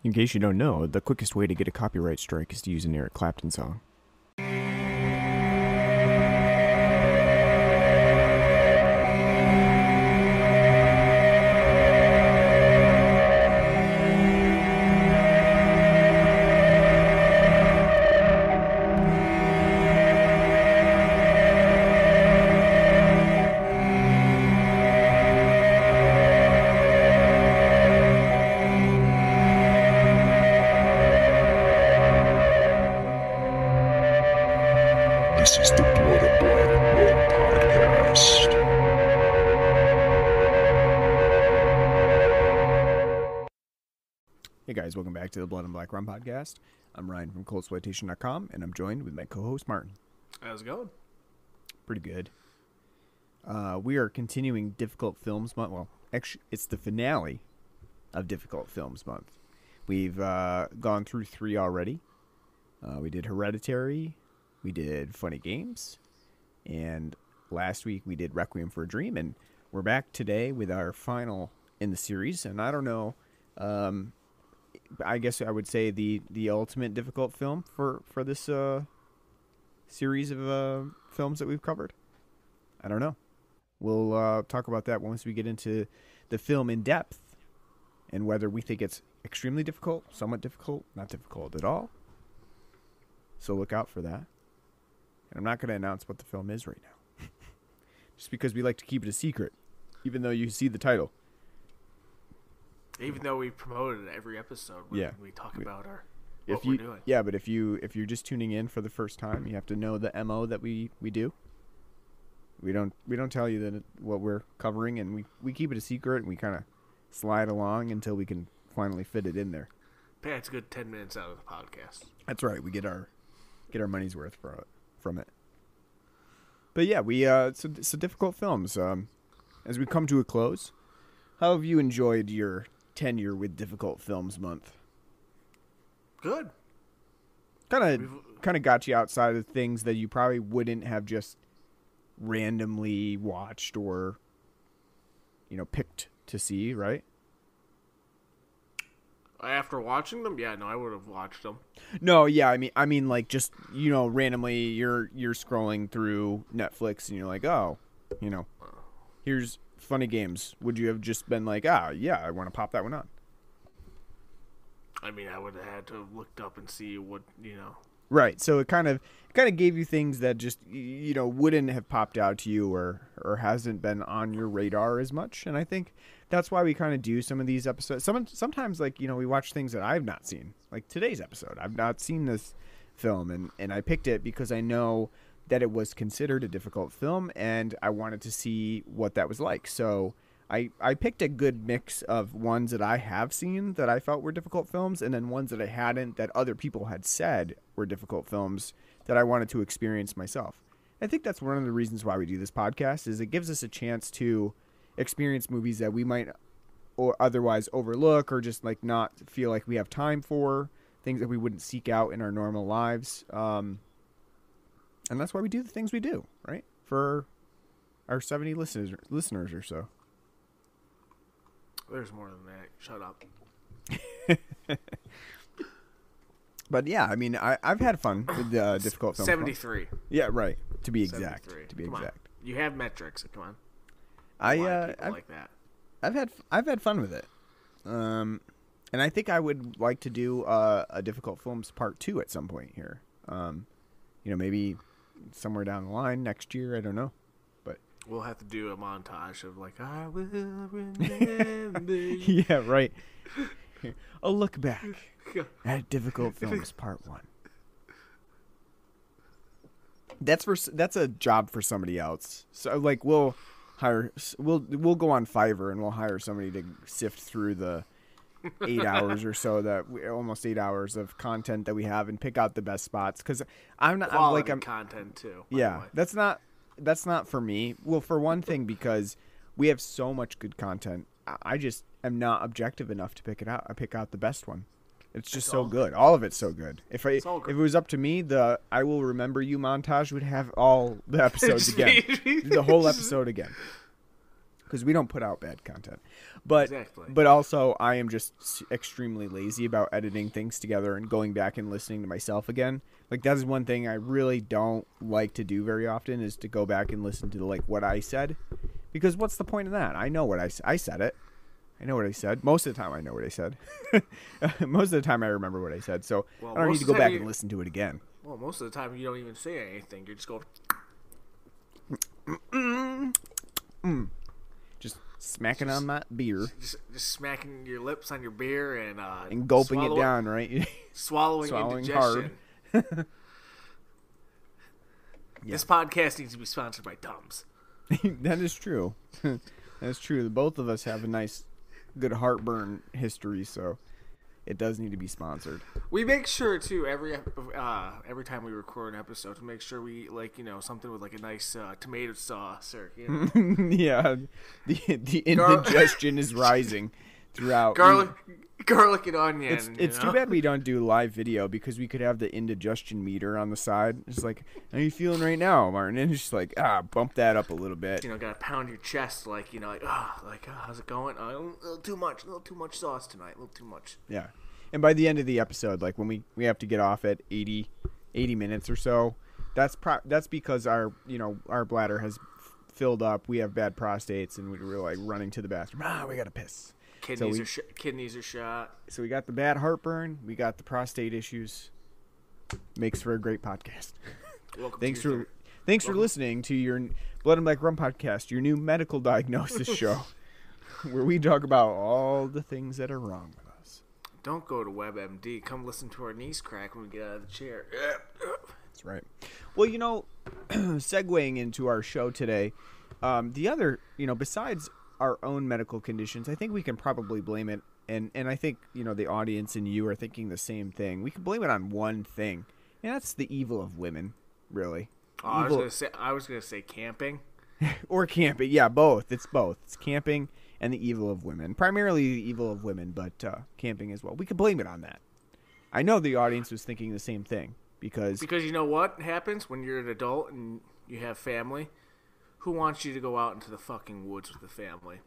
In case you don't know, the quickest way to get a copyright strike is to use an Eric Clapton song. This is the Blood and Black podcast. Hey guys, welcome back to the Blood and Black Rum podcast. I'm Ryan from coldexploitation.com, and I'm joined with my co-host Martin. How's it going? Pretty good. We are continuing Difficult Films Month. Well, actually, it's the finale of Difficult Films Month. We've gone through 3 already. We did Hereditary, we did Funny Games, and last week we did Requiem for a Dream, and we're back today with our final in the series. And I don't know, I guess I would say the ultimate difficult film for this series of films that we've covered. I don't know. We'll talk about that once we get into the film in depth and whether we think it's extremely difficult, somewhat difficult, not difficult at all. So look out for that. And I'm not going to announce what the film is right now. Just because we like to keep it a secret, even though you see the title. Even though we promoted it every episode when we talk about what we're doing. Yeah, but if you're just tuning in for the first time, you have to know the MO that we do. We don't tell you that what we're covering, and we keep it a secret, and we kind of slide along until we can finally fit it in there. That's a good 10 minutes out of the podcast. That's right. We get our money's worth from it. But yeah, so difficult films. As we come to a close, how have you enjoyed your tenure with Difficult Films Month? Good. Kind of got you outside of things that you probably wouldn't have just randomly watched or picked to see, right? After watching them, I would have watched them. No, yeah, I mean, like just randomly you're scrolling through Netflix and you're like, oh, here's Funny Games. Would you have just been like, yeah, I want to pop that one on? I mean, I would have had to have looked up and see what Right, so it kind of gave you things that just wouldn't have popped out to you or hasn't been on your radar as much, and I think that's why we kind of do some of these episodes. Sometimes we watch things that I've not seen, like today's episode. I've not seen this film, and I picked it because I know that it was considered a difficult film, and I wanted to see what that was like. So I picked a good mix of ones that I have seen that I felt were difficult films, and then ones that I hadn't that other people had said were difficult films that I wanted to experience myself. I think that's one of the reasons why we do this podcast, is it gives us a chance to experience movies that we might or otherwise overlook or just not feel like we have time for, things that we wouldn't seek out in our normal lives. And that's why we do the things we do, right? For our 70 listeners or so. There's more than that. Shut up. But yeah, I mean, I've had fun with the difficult film. 73. Yeah, right. To be exact. 73. To be Come exact. on. You have metrics. Come on. I've like that. I've had fun with it. And I think I would like to do a difficult films part 2 at some point here. Maybe somewhere down the line next year. I don't know. We'll have to do a montage of I will remember you. Yeah, right. A look back at Difficult Films Part 1. That's a job for somebody else. So we'll go on Fiverr and we'll hire somebody to sift through the 8 hours or so almost 8 hours of content that we have and pick out the best spots, cuz I'm not I'm content too. Yeah, that's not for me. Well, for one thing, because we have so much good content, I just am not objective enough to pick it out. I pick out the best one. It's just so good. All of it's so good. If it was up to me, the I Will Remember You montage would have all the episodes again. The whole episode again. because we don't put out bad content. But Exactly. but also I am just extremely lazy about editing things together and going back and listening to myself again. Like that is one thing I really don't like to do very often, is to go back and listen to like what I said, because what's the point of that? I know what I said it. I know what I said. Most of the time I know what I said. Most of the time I remember what I said. So Well, I don't need most to of go the back time and listen to it again. Well, most of the time you don't even say anything. You're just going. Just smacking on my beer Just smacking your lips on your beer and gulping it down, right? swallowing indigestion. hard. This podcast needs to be sponsored by Tums. That is true. That is true. Both of us have a nice, good heartburn history, so it does need to be sponsored. We make sure too every time we record an episode to make sure we something with like a nice tomato sauce or Yeah, the indigestion is rising throughout. garlic and onion. It's too bad we don't do live video, because we could have the indigestion meter on the side. It's like, how are you feeling right now, Martin? And it's just like, bump that up a little bit. Gotta pound your chest how's it going? A little too much sauce tonight. A little too much. Yeah. And by the end of the episode, like when we have to get off at 80 minutes or so, that's because our bladder has filled up. We have bad prostates, and we're like running to the bathroom. We got to piss. Kidneys are shot. So we got the bad heartburn. We got the prostate issues. Makes for a great podcast. Thanks for listening to your Blood and Black Rum podcast, your new medical diagnosis show, where we talk about all the things that are wrong with us. Don't go to WebMD. Come listen to our knees crack when we get out of the chair. That's right. Well, segueing into our show today, the other, besides our own medical conditions, I think we can probably blame it, and I think, the audience and you are thinking the same thing. We can blame it on one thing, and that's the evil of women, really. I was gonna say camping. Or camping. Yeah, both. It's both. It's camping and the evil of women. Primarily the evil of women, but camping as well. We could blame it on that. I know the audience was thinking the same thing, because you know what happens when you're an adult and you have family? Who wants you to go out into the fucking woods with the family?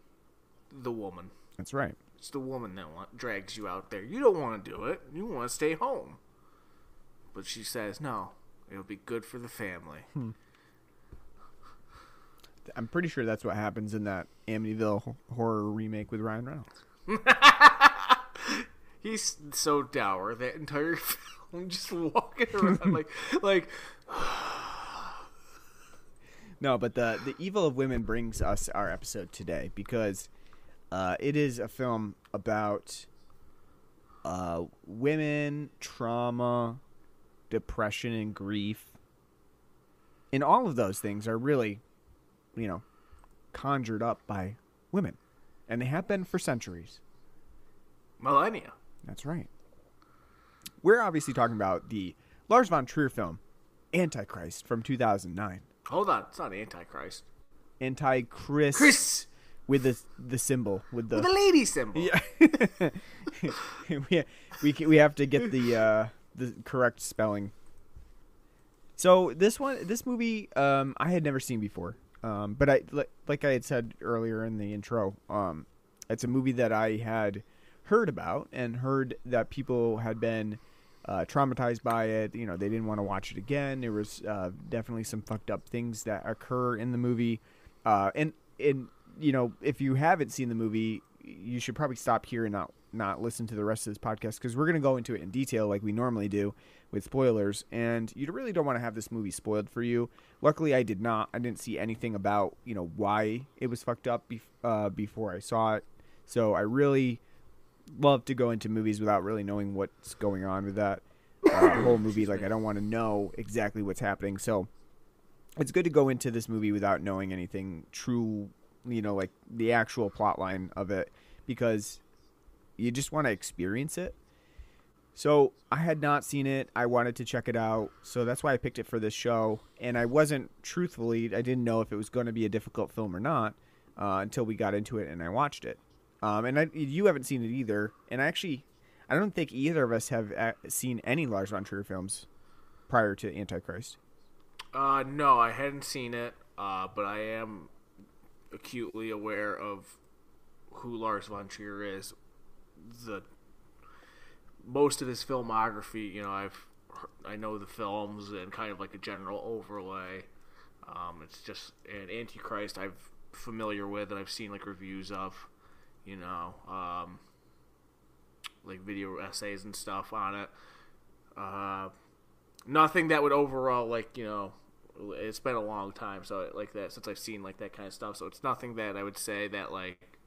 The woman. That's right. It's the woman that drags you out there. You don't want to do it. You want to stay home. But she says, no, it'll be good for the family. I'm pretty sure that's what happens in that Amityville horror remake with Ryan Reynolds. He's so dour that entire film, just walking around like No, but the evil of women brings us our episode today, because it is a film about women, trauma, depression, and grief. And all of those things are really, conjured up by women. And they have been for centuries. Millennia. That's right. We're obviously talking about the Lars von Trier film, Antichrist, from 2009. Hold on, it's not Antichrist. Antichrist. Chris! With the symbol. With the lady symbol. Yeah. we have to get the correct spelling. So this movie, I had never seen before. But like I had said earlier in the intro, it's a movie that I had heard about and heard that people had been traumatized by it. They didn't want to watch it again. There was definitely some fucked up things that occur in the movie. And if you haven't seen the movie, you should probably stop here and not listen to the rest of this podcast, because we're going to go into it in detail like we normally do with spoilers, and you really don't want to have this movie spoiled for you. Luckily, I didn't see anything about why it was fucked up before I saw it. So I really love to go into movies without really knowing what's going on with that whole movie. Like, I don't want to know exactly what's happening. So it's good to go into this movie without knowing anything true, like the actual plot line of it, because you just want to experience it. So I had not seen it. I wanted to check it out. So that's why I picked it for this show. And I didn't know if it was going to be a difficult film or not until we got into it and I watched it. And you haven't seen it either. And I don't think either of us have seen any Lars von Trier films prior to Antichrist. No, I hadn't seen it, but I am acutely aware of who Lars von Trier is. Most of his filmography, I know the films and kind of like a general overlay. It's just an Antichrist I'm familiar with and I've seen like reviews of, like video essays and stuff on it. Nothing that would overall it's been a long time like that since I've seen like that kind of stuff. So it's nothing that I would say that like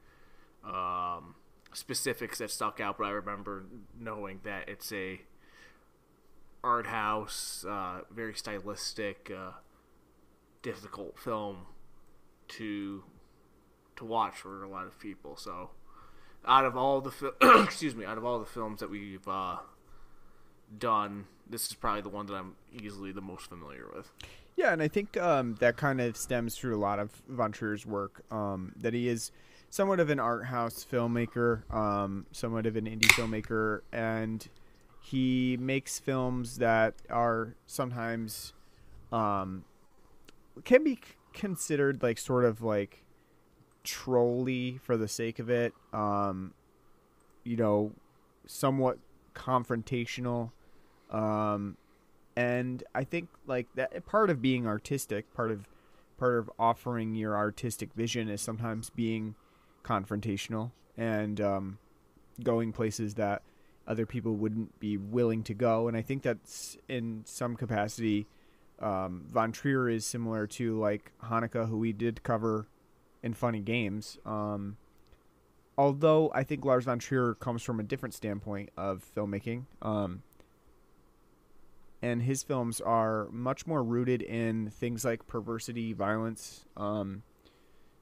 specifics that stuck out, but I remember knowing that it's a art house, very stylistic, difficult film to watch for a lot of people. So out of all the films that we've done, this is probably the one that I'm easily the most familiar with. Yeah, and I think that kind of stems through a lot of von Trier's work, that he is somewhat of an art house filmmaker, somewhat of an indie filmmaker, and he makes films that are sometimes can be considered like sort of like trolly for the sake of it, somewhat confrontational, and I think like that part of being artistic, part of offering your artistic vision is sometimes being confrontational and going places that other people wouldn't be willing to go. And I think that's in some capacity von Trier is similar to like Hanukkah, who we did cover in Funny Games, although I think Lars von Trier comes from a different standpoint of filmmaking, and his films are much more rooted in things like perversity, violence,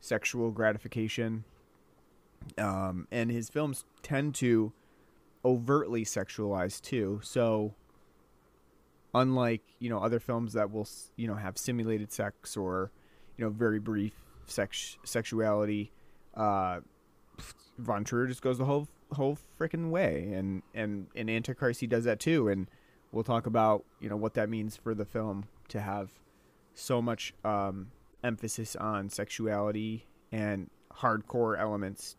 sexual gratification, and his films tend to overtly sexualize too. So unlike other films that will have simulated sex or very brief sexuality, von Trier just goes the whole freaking way, and in Antichrist he does that too, and we'll talk about what that means for the film to have so much emphasis on sexuality and hardcore elements.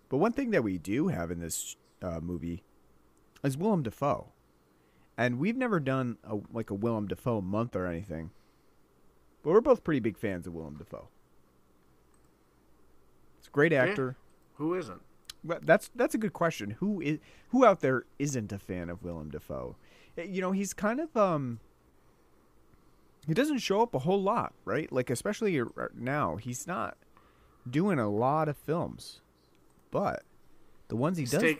But one thing that we do have in this movie is Willem Dafoe, and we've never done a Willem Dafoe month or anything, but we're both pretty big fans of Willem Dafoe. It's a great actor. Yeah. Who isn't? That's a good question. Who out there isn't a fan of Willem Dafoe? He's kind of he doesn't show up a whole lot, right? Like especially now, he's not doing a lot of films, but the ones he does. I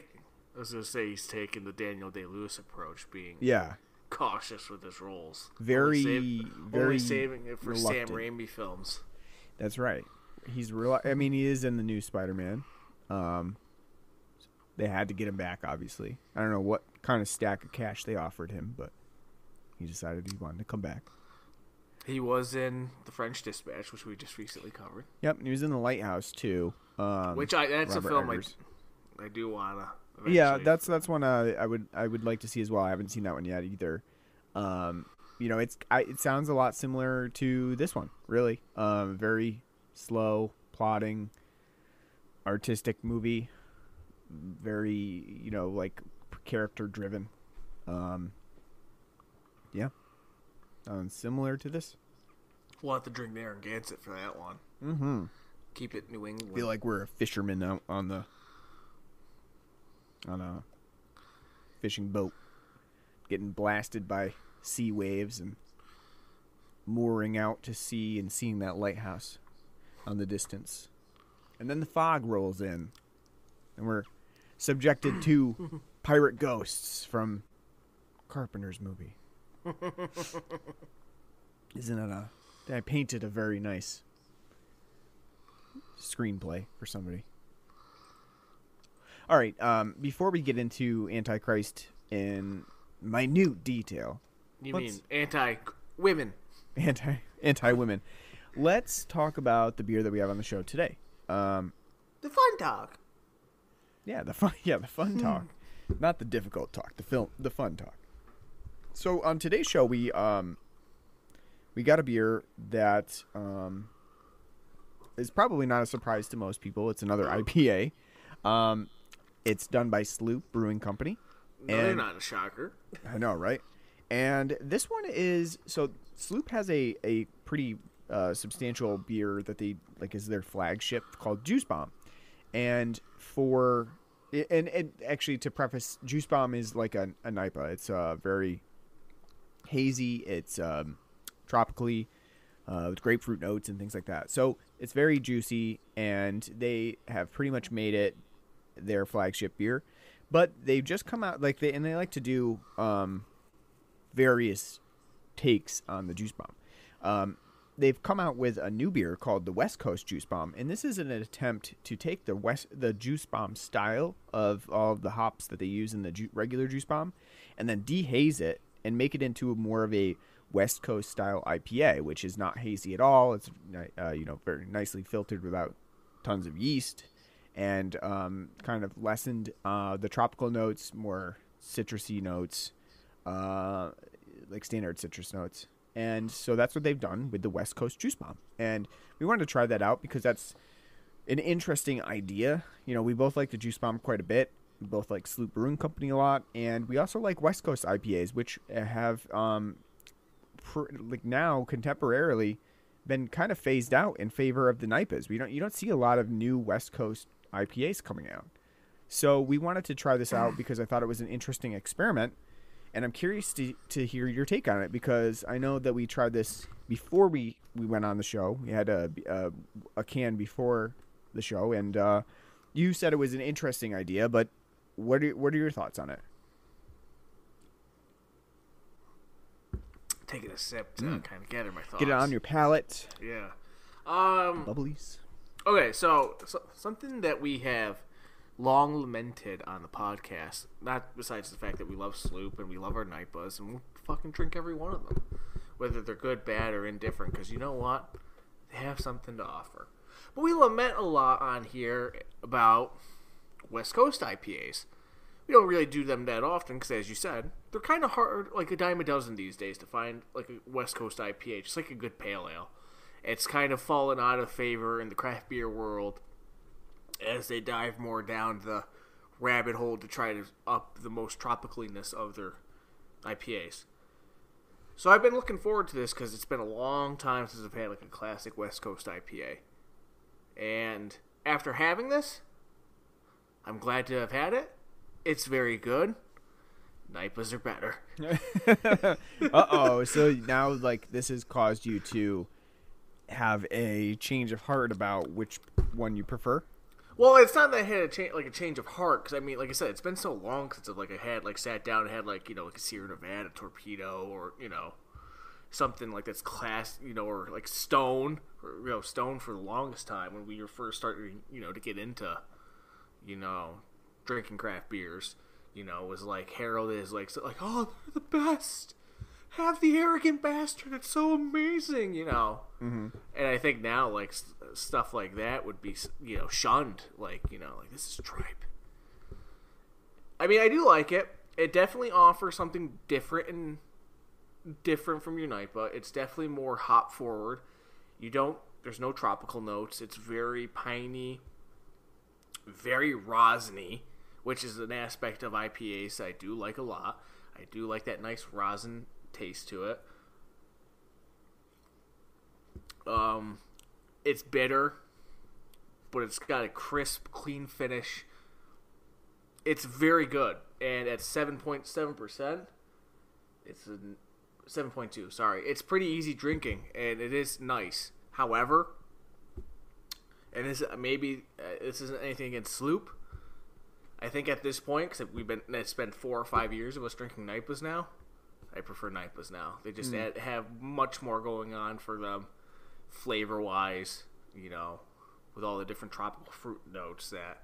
was gonna say he's taking the Daniel Day-Lewis approach, being cautious with his roles. Very saving it for reluctant. Sam Raimi films. That's right. He's he is in the new Spider-Man. They had to get him back, obviously. I don't know what kind of stack of cash they offered him, but he decided he wanted to come back. He was in The French Dispatch, which we just recently covered. Yep, and he was in The Lighthouse too. That's Robert a film I do wanna. Yeah, that's one I would like to see as well. I haven't seen that one yet either. It sounds a lot similar to this one, really. Very slow, plotting, artistic movie. Very, character driven. Similar to this. We'll have to drink Narragansett for that one. Mm-hmm. Keep it New England. Feel like we're a fisherman out on a fishing boat, getting blasted by sea waves and mooring out to sea and seeing that lighthouse on the distance. And then the fog rolls in, and we're subjected to pirate ghosts from Carpenter's movie. Isn't it I painted a very nice screenplay for somebody. All right, before we get into Antichrist in minute detail. You mean anti-women. Anti-women. Let's talk about the beer that we have on the show today. The fun talk. Yeah, the fun talk. Not the difficult talk, the fun talk. So on today's show we got a beer that is probably not a surprise to most people. It's another IPA. It's done by Sloop Brewing Company. No, they're not a shocker. I know, right? And this one is so Sloop has a pretty substantial beer that they like is their flagship called Juice Bomb, and actually to preface, Juice Bomb is like a NIPA. It's very hazy. It's tropically with grapefruit notes and things like that. So it's very juicy, and they have pretty much made it their flagship beer. But they've just come out they like to do various takes on the Juice Bomb. They've come out with a new beer called the West Coast Juice Bomb, and this is an attempt to take the Juice Bomb style of all of the hops that they use in the regular Juice Bomb, and then dehaze it and make it into more of a West Coast style IPA, which is not hazy at all. It's very nicely filtered without tons of yeast, and kind of lessened the tropical notes, more citrusy notes, like standard citrus notes. And so that's what they've done with the West Coast Juice Bomb. And we wanted to try that out because that's an interesting idea. We both like the Juice Bomb quite a bit. We both like Sloop Brewing Company a lot. And we also like West Coast IPAs, which have now contemporarily been kind of phased out in favor of the NIPAs. You don't see a lot of new West Coast IPAs coming out. So we wanted to try this out because I thought it was an interesting experiment. And I'm curious to hear your take on it, because I know that we tried this before we went on the show. We had a can before the show, and you said it was an interesting idea. But what are your thoughts on it? Taking a sip to kind of gather my thoughts. Get it on your palate. Yeah. Bubblies. Okay, so something that we have long lamented on the podcast, not besides the fact that we love Sloop and we love our NIPAs and we'll fucking drink every one of them, whether they're good, bad, or indifferent, because you know what? They have something to offer. But we lament a lot on here about West Coast IPAs. We don't really do them that often because, as you said, they're kind of hard, like a dime a dozen these days to find like a West Coast IPA, just like a good pale ale. It's kind of fallen out of favor in the craft beer world as they dive more down the rabbit hole to try to up the most tropicaliness of their IPAs. So I've been looking forward to this because it's been a long time since I've had like a classic West Coast IPA. And after having this, I'm glad to have had it. It's very good. NIPAs are better. Uh-oh. So now like this has caused you to have a change of heart about which one you prefer? Well, it's not that I had a change of heart, because I mean, like I said, it's been so long since I had sat down and had like a Sierra Nevada Torpedo, or something like that's class, or like Stone, or Stone for the longest time when we were first starting to get into drinking craft beers. Was like heralded as like oh, they're the best. Have the arrogant bastard. It's so amazing, Mm-hmm. And I think now, like, stuff like that would be, shunned. Like, like, this is tripe. I mean, I do like it. It definitely offers something different from your NIPA. It's definitely more hop forward. There's no tropical notes. It's very piney, very rosiny, which is an aspect of IPAs I do like a lot. I do like that nice rosin taste to it. It's bitter, but it's got a crisp, clean finish. It's very good, and at 7.7%, it's a 7.2. Sorry, it's pretty easy drinking, and it is nice. However, and this isn't anything against Sloop. I think at this point, because it's been 4 or 5 years of us drinking NIPAs now, I prefer NIPAs now. They just have much more going on for them, flavor-wise, with all the different tropical fruit notes that,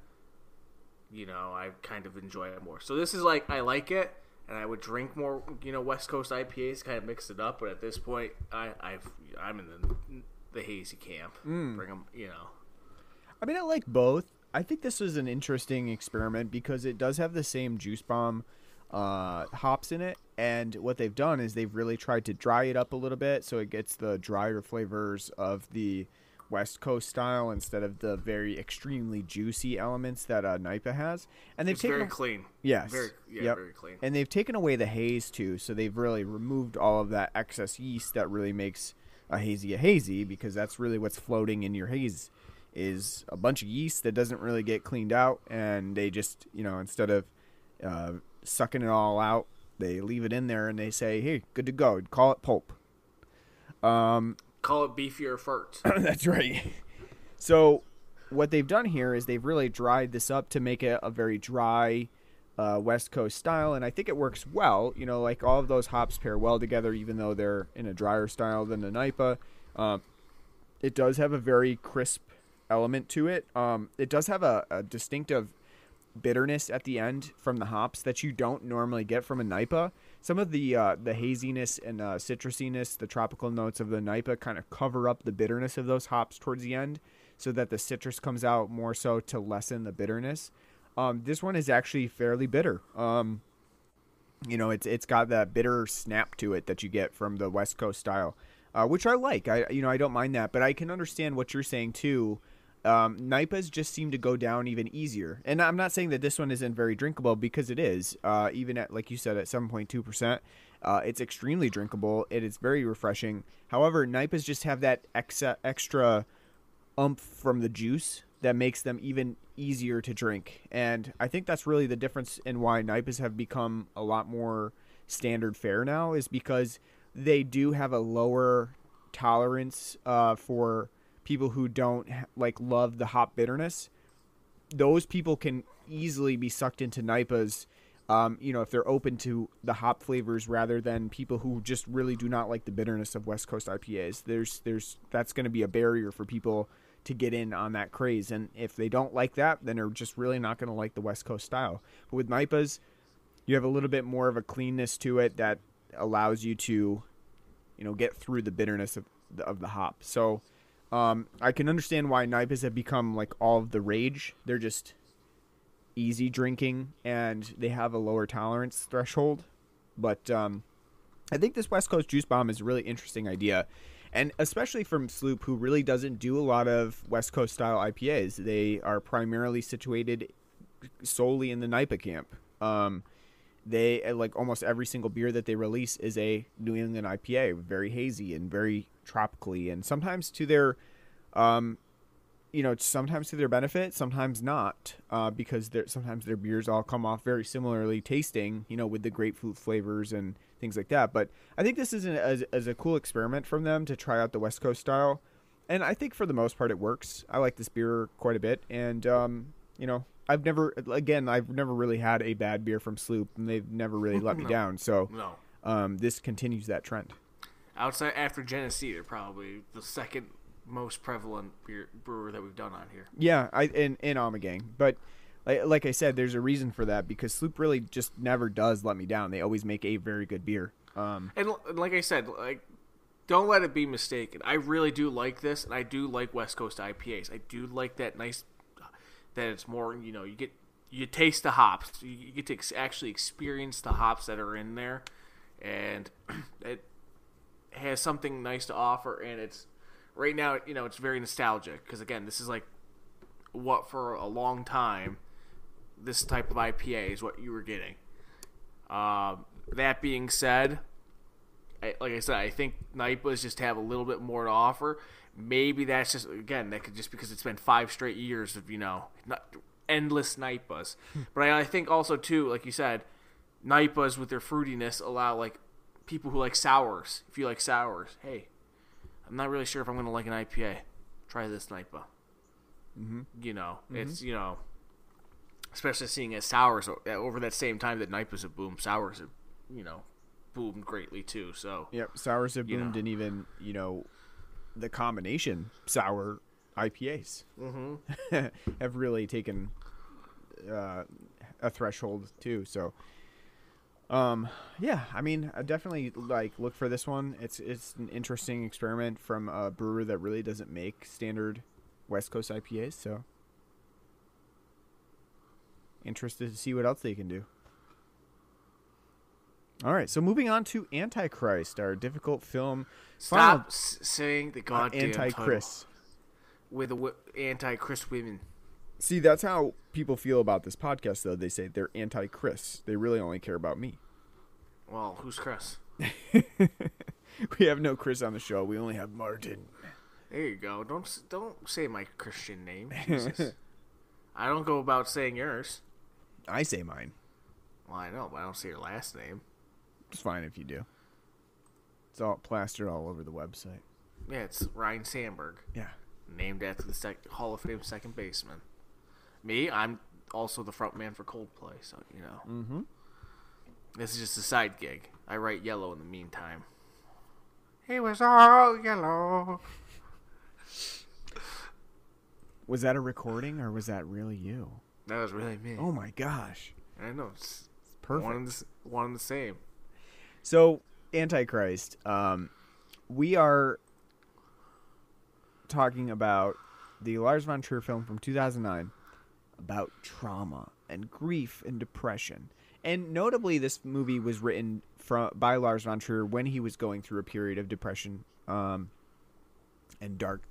I kind of enjoy it more. So this is like, I like it, and I would drink more, West Coast IPAs, kind of mix it up, but at this point, I'm in the hazy camp. Bring them, I mean, I like both. I think this was an interesting experiment because it does have the same Juice Bomb hops in it, and what they've done is they've really tried to dry it up a little bit so it gets the drier flavors of the West Coast style instead of the very extremely juicy elements that Naipa has. And they've taken very clean. Yes. Very clean. And they've taken away the haze too, so they've really removed all of that excess yeast that really makes a hazy, because that's really what's floating in your haze is a bunch of yeast that doesn't really get cleaned out, and they just, instead of sucking it all out, they leave it in there and they say, hey, good to go. Call it pulp. Call it beefier farts. That's right. So what they've done here is they've really dried this up to make it a very dry West Coast style, and I think it works well. Like all of those hops pair well together, even though they're in a drier style than the Naipa. It does have a very crisp element to it. It does have a distinctive bitterness at the end from the hops that you don't normally get from a Naipa. Some of the haziness and citrusiness, the tropical notes of the Naipa kind of cover up the bitterness of those hops towards the end, so that the citrus comes out more so to lessen the bitterness. This one is actually fairly bitter. It's got that bitter snap to it that you get from the West Coast style, which I like. I don't mind that, but I can understand what you're saying too. Naipas just seem to go down even easier. And I'm not saying that this one isn't very drinkable, because it is. Even at, like you said, at 7.2%, it's extremely drinkable. It is very refreshing. However, Naipas just have that extra oomph from the juice that makes them even easier to drink. And I think that's really the difference in why Naipas have become a lot more standard fare now, is because they do have a lower tolerance for people who don't love the hop bitterness. Those people can easily be sucked into Naipas, if they're open to the hop flavors, rather than people who just really do not like the bitterness of West Coast IPAs. That's going to be a barrier for people to get in on that craze. And if they don't like that, then they're just really not going to like the West Coast style. But with Naipas, you have a little bit more of a cleanness to it that allows you to, get through the bitterness of the hop. So, I can understand why Naipas have become all of the rage. They're just easy drinking, and they have a lower tolerance threshold. But I think this West Coast Juice Bomb is a really interesting idea, and especially from Sloop, who really doesn't do a lot of West Coast style IPAs. They are primarily situated solely in the Naipa camp. They almost every single beer that they release is a New England IPA, very hazy and very tropically, and sometimes to their sometimes to their benefit, sometimes not, because sometimes their beers all come off very similarly tasting, with the grapefruit flavors and things like that. But I think this is as a cool experiment from them to try out the West Coast style, and I think for the most part it works. I like this beer quite a bit, and I've never really had a bad beer from Sloop, and they've never really let me down. So this continues that trend. Outside, after Genesee, they're probably the second most prevalent brewer that we've done on here. Yeah, in Ommegang. But like I said, there's a reason for that, because Sloop really just never does let me down. They always make a very good beer. And like I said, don't let it be mistaken. I really do like this, and I do like West Coast IPAs. I do like that nice, that it's more, you taste the hops. You get to actually experience the hops that are in there, and it has something nice to offer. And it's right now, it's very nostalgic, because again, this is what for a long time, this type of IPA is what you were getting. That being said, like I said, I think Naipas just have a little bit more to offer. Maybe that's just, again, that could just because it's been 5 straight years of, not endless Naipas. But I think also, too, like you said, Naipas with their fruitiness allow, people who like sours. If you like sours, hey, I'm not really sure if I'm going to like an IPA. Try this Naipa. Mm-hmm. It's, especially seeing as sours over that same time that Naipas have boomed, sours have, boomed greatly too. So yep, sours have boomed, and even the combination sour IPAs have really taken a threshold too. So yeah, I mean, I definitely look for this one. It's an interesting experiment from a brewer that really doesn't make standard West Coast IPAs. So interested to see what else they can do. All right, so moving on to Antichrist, our difficult film. Stop saying the goddamn Antichrist. title. with the Antichrist women. See, that's how people feel about this podcast, though. They say they're anti-Chris. They really only care about me. Well, who's Chris? We have no Chris on the show. We only have Martin. There you go. Don't say my Christian name. Jesus. I don't go about saying yours. I say mine. Well, I know, but I don't say your last name. It's fine if you do. It's all plastered all over the website. Yeah, it's Ryan Sandberg. Yeah. Named after the Hall of Fame second baseman. Me, I'm also the front man for Coldplay, so, you know. Mm-hmm. This is just a side gig. I write Yellow in the meantime. He was all yellow. Was that a recording, or was that really you? That was really me. Oh, my gosh. I know. It's perfect. One and the same. So, Antichrist. We are talking about the Lars von Trier film from 2009 about trauma and grief and depression. And notably, this movie was written by Lars von Trier when he was going through a period of depression and dark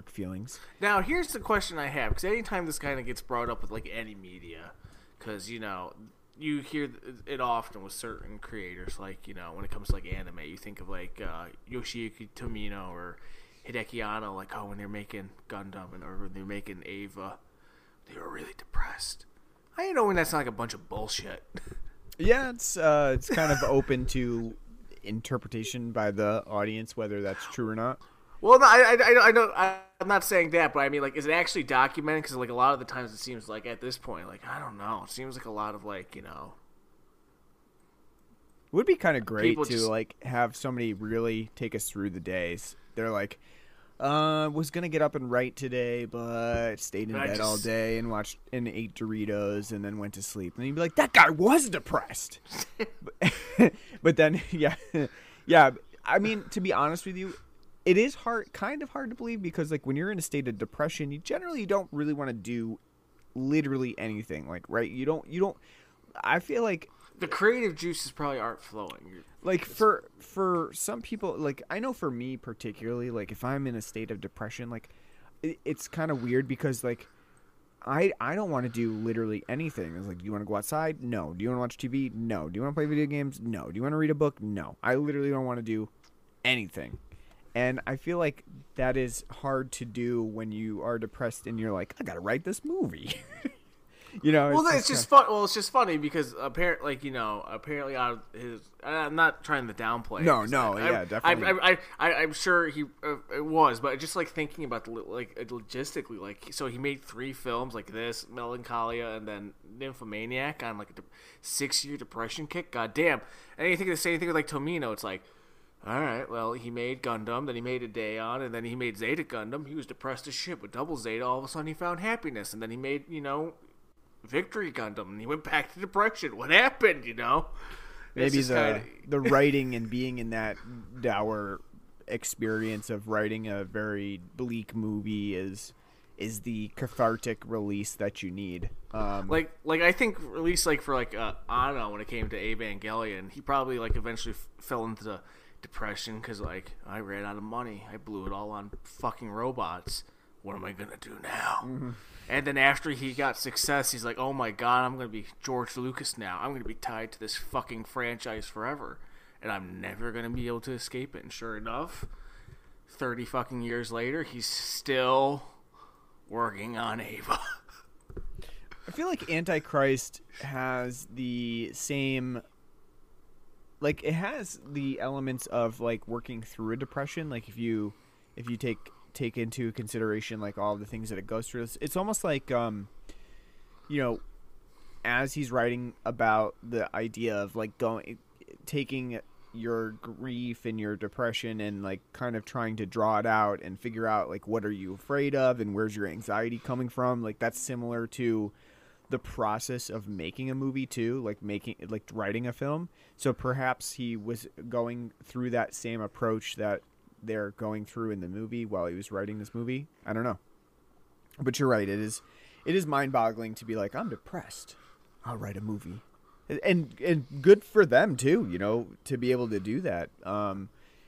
feelings. Now, here's the question I have, because anytime this kind of gets brought up with like any media, because you know you hear it often with certain creators, like, you know, when it comes to like anime, you think of like Yoshiyuki Tomino or Hideki Anno, like, oh, when they're making Gundam or when they're making Eva, they were really depressed. I know when that's not like a bunch of bullshit. Yeah, it's kind of open to interpretation by the audience, whether that's true or not. Well, no, I know. I'm not saying that, but I mean, like, is it actually documented? Because like a lot of the times, it seems like at this point, like, I don't know, it seems like a lot of like, you know, it would be kind of great to just like have somebody really take us through the days. They're like, was gonna get up and write today, but stayed in bed all day and ate Doritos and then went to sleep. And you'd be like, that guy was depressed. But then, yeah. I mean, to be honest with you, it is kind of hard to believe, because like when you're in a state of depression, you generally don't really want to do literally anything. Like, right? You don't. I feel like the creative juices probably aren't flowing. Like for some people, like I know for me particularly, like if I'm in a state of depression, like it's kind of weird because like I don't want to do literally anything. It's like, do you want to go outside? No. Do you want to watch TV? No. Do you want to play video games? No. Do you want to read a book? No. I literally don't want to do anything. And I feel like that is hard to do when you are depressed and you're like, I gotta write this movie. You know, well, it's just fun. Well, it's just funny because apparently out of his. I'm not trying to downplay. Definitely. I'm sure it was, but just like thinking about logistically, like, so he made 3 films like this, Melancholia, and then Nymphomaniac on like a 6-year depression kick. God damn! And you think the same thing with like Tomino. It's like, all right, well, he made Gundam, then he made Ideon, and then he made Zeta Gundam. He was depressed as shit with Double Zeta. All of a sudden, he found happiness, and then he made, you know, Victory Gundam, and he went back to depression. What happened, you know? Maybe the writing and being in that dour experience of writing a very bleak movie is the cathartic release that you need. Like I think release like for like Anno, when it came to Evangelion, he probably like eventually fell into the depression because like, I ran out of money. I blew it all on fucking robots. What am I gonna do now? Mm-hmm. And then after he got success, he's like, oh my god, I'm going to be George Lucas now. I'm going to be tied to this fucking franchise forever. And I'm never going to be able to escape it. And sure enough, 30 fucking years later, he's still working on Ava. I feel like Antichrist has the same... Like, it has the elements of, like, working through a depression. Like, if you take into consideration like all of the things that it goes through, it's almost like you know, as he's writing about the idea of like taking your grief and your depression and like kind of trying to draw it out and figure out like what are you afraid of and where's your anxiety coming from. Like that's similar to the process of making a movie too, like writing a film. So perhaps he was going through that same approach that they're going through in the movie while he was writing this movie. I don't know, but you're right. It is mind-boggling to be like, I'm depressed, I'll write a movie, and good for them too, you know, to be able to do that,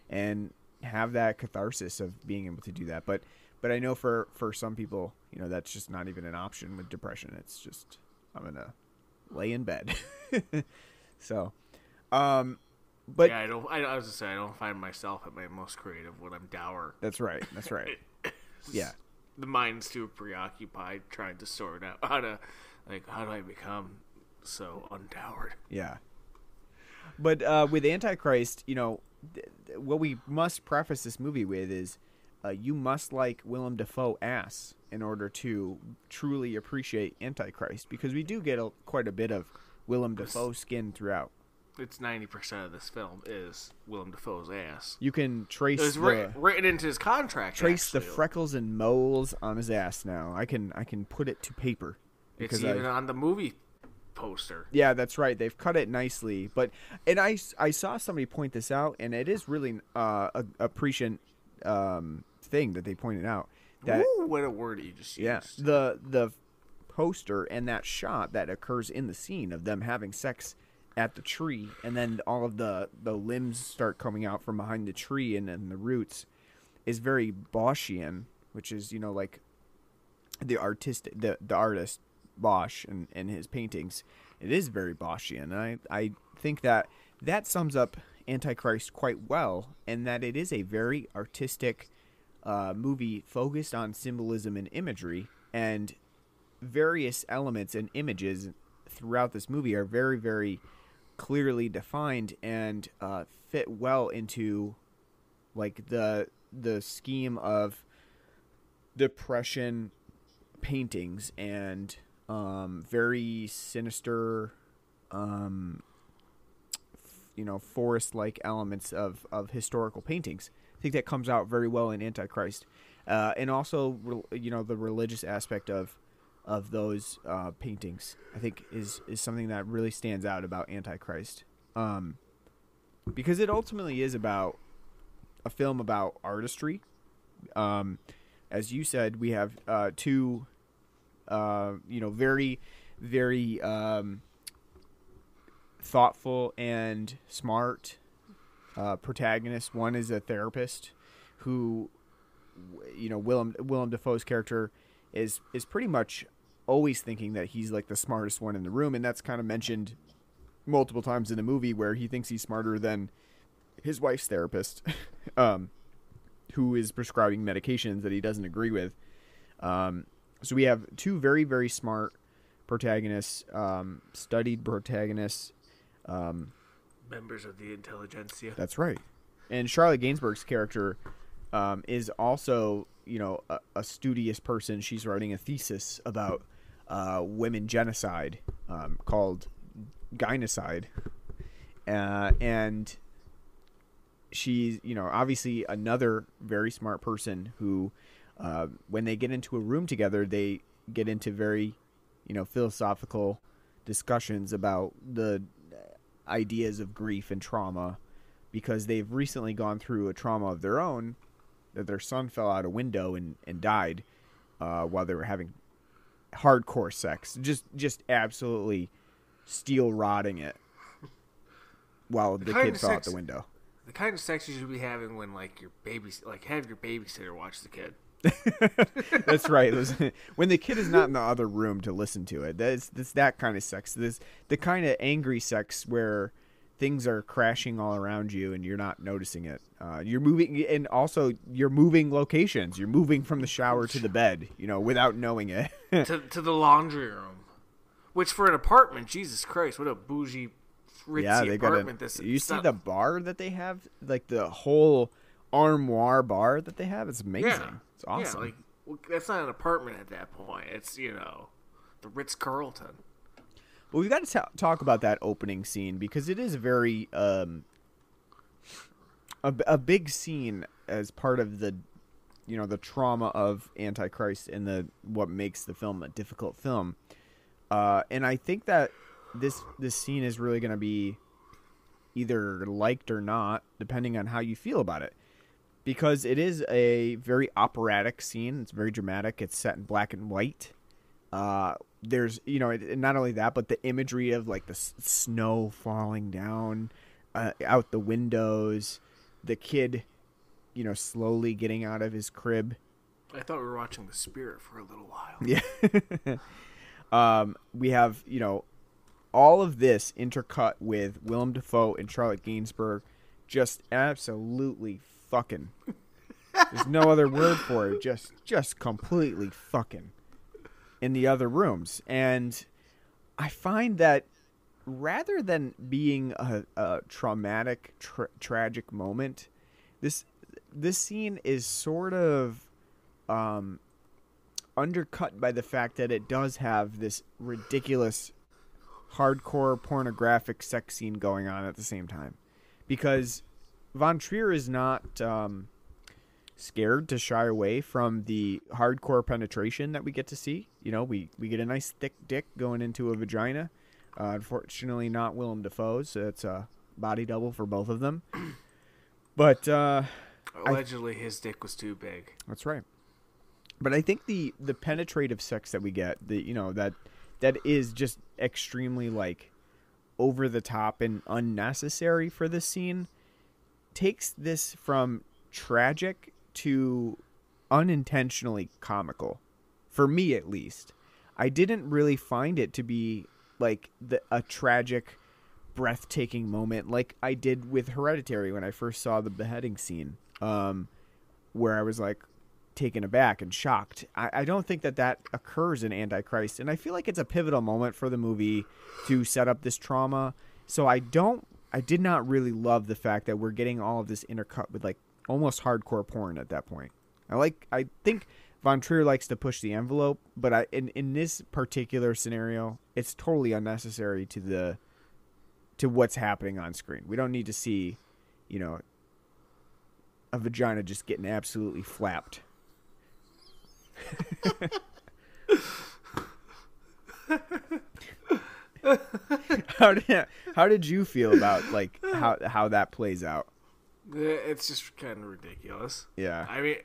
and have that catharsis of being able to do that. But But I know for some people, that's just not even an option with depression. It's just, I'm going to lay in bed. So, but yeah, I was just saying, I don't find myself at my most creative when I'm dour. That's right. Yeah. The mind's too preoccupied trying to sort out how do I become so undowered? Yeah. But with Antichrist, what we must preface this movie with is you must like Willem Dafoe ass in order to truly appreciate Antichrist, because we do get quite a bit of Willem Dafoe skin throughout. It's 90% of this film is Willem Dafoe's ass. You can trace it was written into his contract. Trace the freckles and moles on his ass now. I can put it to paper. It's even on the movie poster. Yeah, that's right. They've cut it nicely. And I saw somebody point this out, and it is really a prescient thing that they pointed out. That, ooh, what a word you just used. Yeah, the poster and that shot that occurs in the scene of them having sex at the tree, and then all of the limbs start coming out from behind the tree and then the roots, is very Boschian, which is like the artist Bosch and his paintings. It is very Boschian. And I think that sums up Antichrist quite well, and that it is a very artistic movie focused on symbolism and imagery, and various elements and images throughout this movie are very, very clearly defined and fit well into like the scheme of depression paintings and very sinister forest-like elements of historical paintings. I think that comes out very well in Antichrist, and also the religious aspect of those paintings, I think is something that really stands out about Antichrist, because it ultimately is about a film about artistry. As you said, we have two very, very thoughtful and smart protagonists. One is a therapist who, Willem Dafoe's character is pretty much always thinking that he's like the smartest one in the room, and that's kind of mentioned multiple times in the movie, where he thinks he's smarter than his wife's therapist, who is prescribing medications that he doesn't agree with. So we have two very, very smart protagonists, studied protagonists, members of the intelligentsia. That's right. And Charlotte Gainsbourg's character is also, a studious person. She's writing a thesis about women genocide called Gynocide. And she's, obviously another very smart person who, when they get into a room together, they get into very, philosophical discussions about the ideas of grief and trauma, because they've recently gone through a trauma of their own, that their son fell out a window and died while they were having hardcore sex, just absolutely steel rodding it while the kid fell out the window. The kind of sex you should be having when have your babysitter watch the kid. That's right. When the kid is not in the other room to listen to it. That's that kind of sex. This the kind of angry sex where things are crashing all around you and you're not noticing it. You're moving, and also you're moving locations. You're moving from the shower to the bed, without knowing it. to the laundry room, which for an apartment, Jesus Christ, what a bougie, ritzy apartment this is. You see the bar that they have, like the whole armoire bar that they have. It's amazing. Yeah. It's awesome. Yeah, that's not an apartment at that point. It's the Ritz-Carlton. Well, we've got to talk about that opening scene, because it is very a big scene as part of the the trauma of Antichrist and what makes the film a difficult film. And I think that this scene is really going to be either liked or not, depending on how you feel about it, because it is a very operatic scene. It's very dramatic. It's set in black and white. There's, not only that, but the imagery of like the snow falling down out the windows, the kid, slowly getting out of his crib I thought we were watching The Spirit for a little while. Yeah. We have, all of this intercut with Willem Dafoe and Charlotte Gainsbourg just absolutely fucking. There's no other word for it. Just completely fucking in the other rooms. And I find that rather than being a traumatic, tragic moment, this scene is sort of undercut by the fact that it does have this ridiculous hardcore pornographic sex scene going on at the same time, because Von Trier is not scared to shy away from the hardcore penetration that we get to see. We get a nice thick dick going into a vagina. Unfortunately not Willem Dafoe's, so it's a body double for both of them. But allegedly his dick was too big. That's right. But I think the penetrative sex that we get, that is just extremely like over the top and unnecessary for this scene, takes this from tragic to unintentionally comical. For me, at least. I didn't really find it to be like a tragic, breathtaking moment like I did with Hereditary when I first saw the beheading scene, where I was like taken aback and shocked. I don't think that occurs in Antichrist, and I feel like it's a pivotal moment for the movie to set up this trauma. So I did not really love the fact that we're getting all of this intercut with like almost hardcore porn at that point. I think Von Trier likes to push the envelope, but in this particular scenario, it's totally unnecessary to what's happening on screen. We don't need to see, a vagina just getting absolutely flapped. How did you feel about like how that plays out? It's just kind of ridiculous. Yeah. I mean,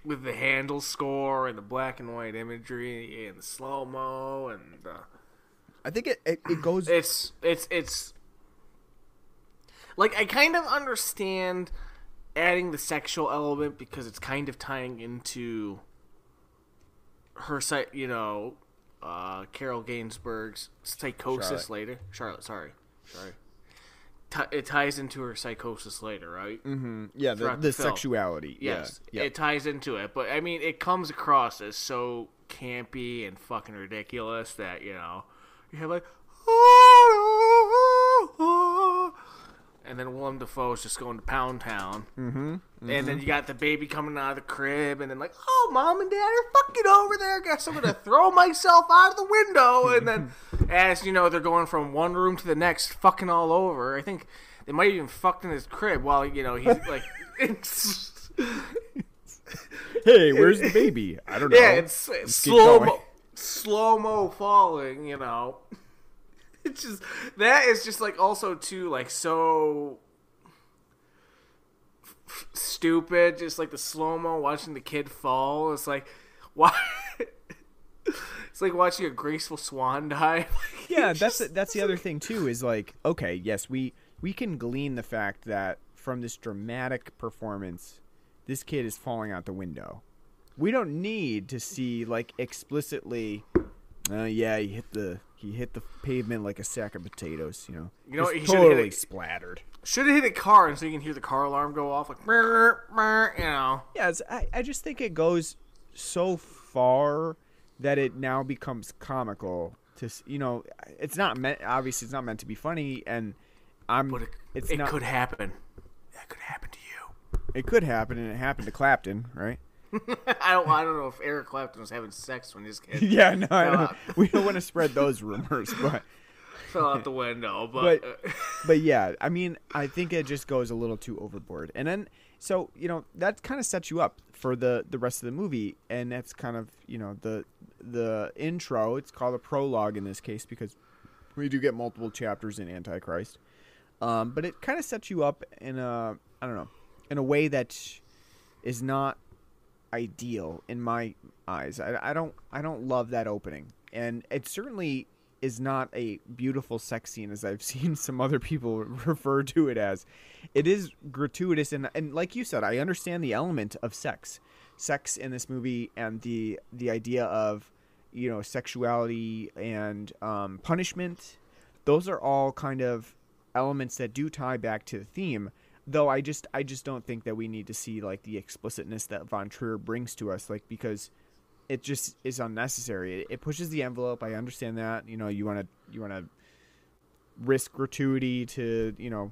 with the handle score and the black and white imagery and the slow-mo and I think it goes... It's like, I kind of understand adding the sexual element because it's kind of tying into her Carol Gainsbourg's psychosis later. Charlotte, sorry. It ties into her psychosis later, right? Mm-hmm. Yeah, the sexuality. Yes, yeah. It ties into it. But, I mean, it comes across as so campy and fucking ridiculous that, you have like... And then Willem Dafoe's just going to Pound Town. Mm-hmm. Mm-hmm. And then you got the baby coming out of the crib, and then like, oh, Mom and Dad are fucking over there. Guess I'm going to throw myself out of the window. And then as, they're going from one room to the next, fucking all over. I think they might even fucked in his crib while, he's like... Hey, where's the baby? I don't know. Yeah, it's slow-mo falling, It's just, that is just like also too like so stupid. Just like the slow mo watching the kid fall. It's like, why? It's like watching a graceful swan dive. Yeah, that's the other thing too. Is like, okay, yes, we can glean the fact that from this dramatic performance, this kid is falling out the window. We don't need to see like explicitly. Yeah, he hit the pavement like a sack of potatoes. You know, he totally splattered. Should have hit a car, and so you can hear the car alarm go off, like, Yeah, I just think it goes so far that it now becomes comical. It's not meant. Obviously, it's not meant to be funny, and it could happen. That could happen to you. It could happen, and it happened to Clapton, right? I don't know if Eric Clapton was having sex when his kid. Yeah, no, I don't. We don't want to spread those rumors, but fell out the window. But yeah, I mean, I think it just goes a little too overboard, and then so that kind of sets you up for the rest of the movie, and that's kind of the intro. It's called a prologue in this case because we do get multiple chapters in Antichrist, but it kind of sets you up in a way that is not ideal in my eyes. I don't love that opening, and it certainly is not a beautiful sex scene as I've seen some other people refer to it as. It is gratuitous, and like you said, I understand the element of sex in this movie, and the idea of, you know, sexuality and punishment. Those are all kind of elements that do tie back to the theme. Though I just don't think that we need to see like the explicitness that Von Trier brings to us, like, because it just is unnecessary. It pushes the envelope. I understand that, you know, you want to risk gratuity to, you know,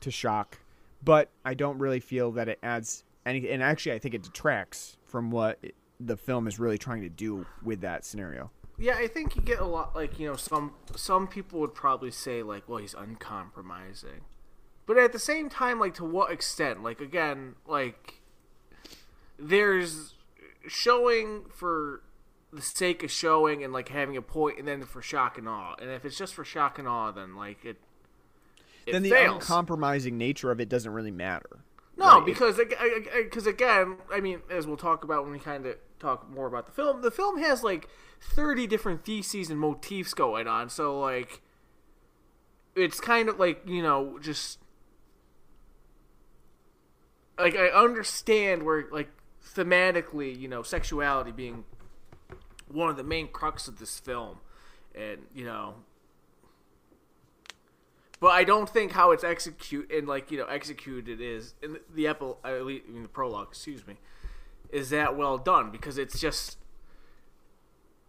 to shock, but I don't really feel that it adds anything. And actually, I think it detracts from what the film is really trying to do with that scenario. Yeah, I think you get a lot, like, you know, some people would probably say, like, well, he's uncompromising. But at the same time, like, to what extent? Like, again, like, there's showing for the sake of showing and, like, having a point, and then for shock and awe. And if it's just for shock and awe, then, like, it then the fails. uncompromising nature of it doesn't really matter. No, right? because again, I mean, as we'll talk about when we kind of talk more about the film has, like, 30 different theses and motifs going on. So, like, it's kind of like, you know, just... Like, I understand where, like, thematically, you know, sexuality being one of the main crux of this film. And, you know... But I don't think how it's executed is, in the prologue, is that well done. Because it's just...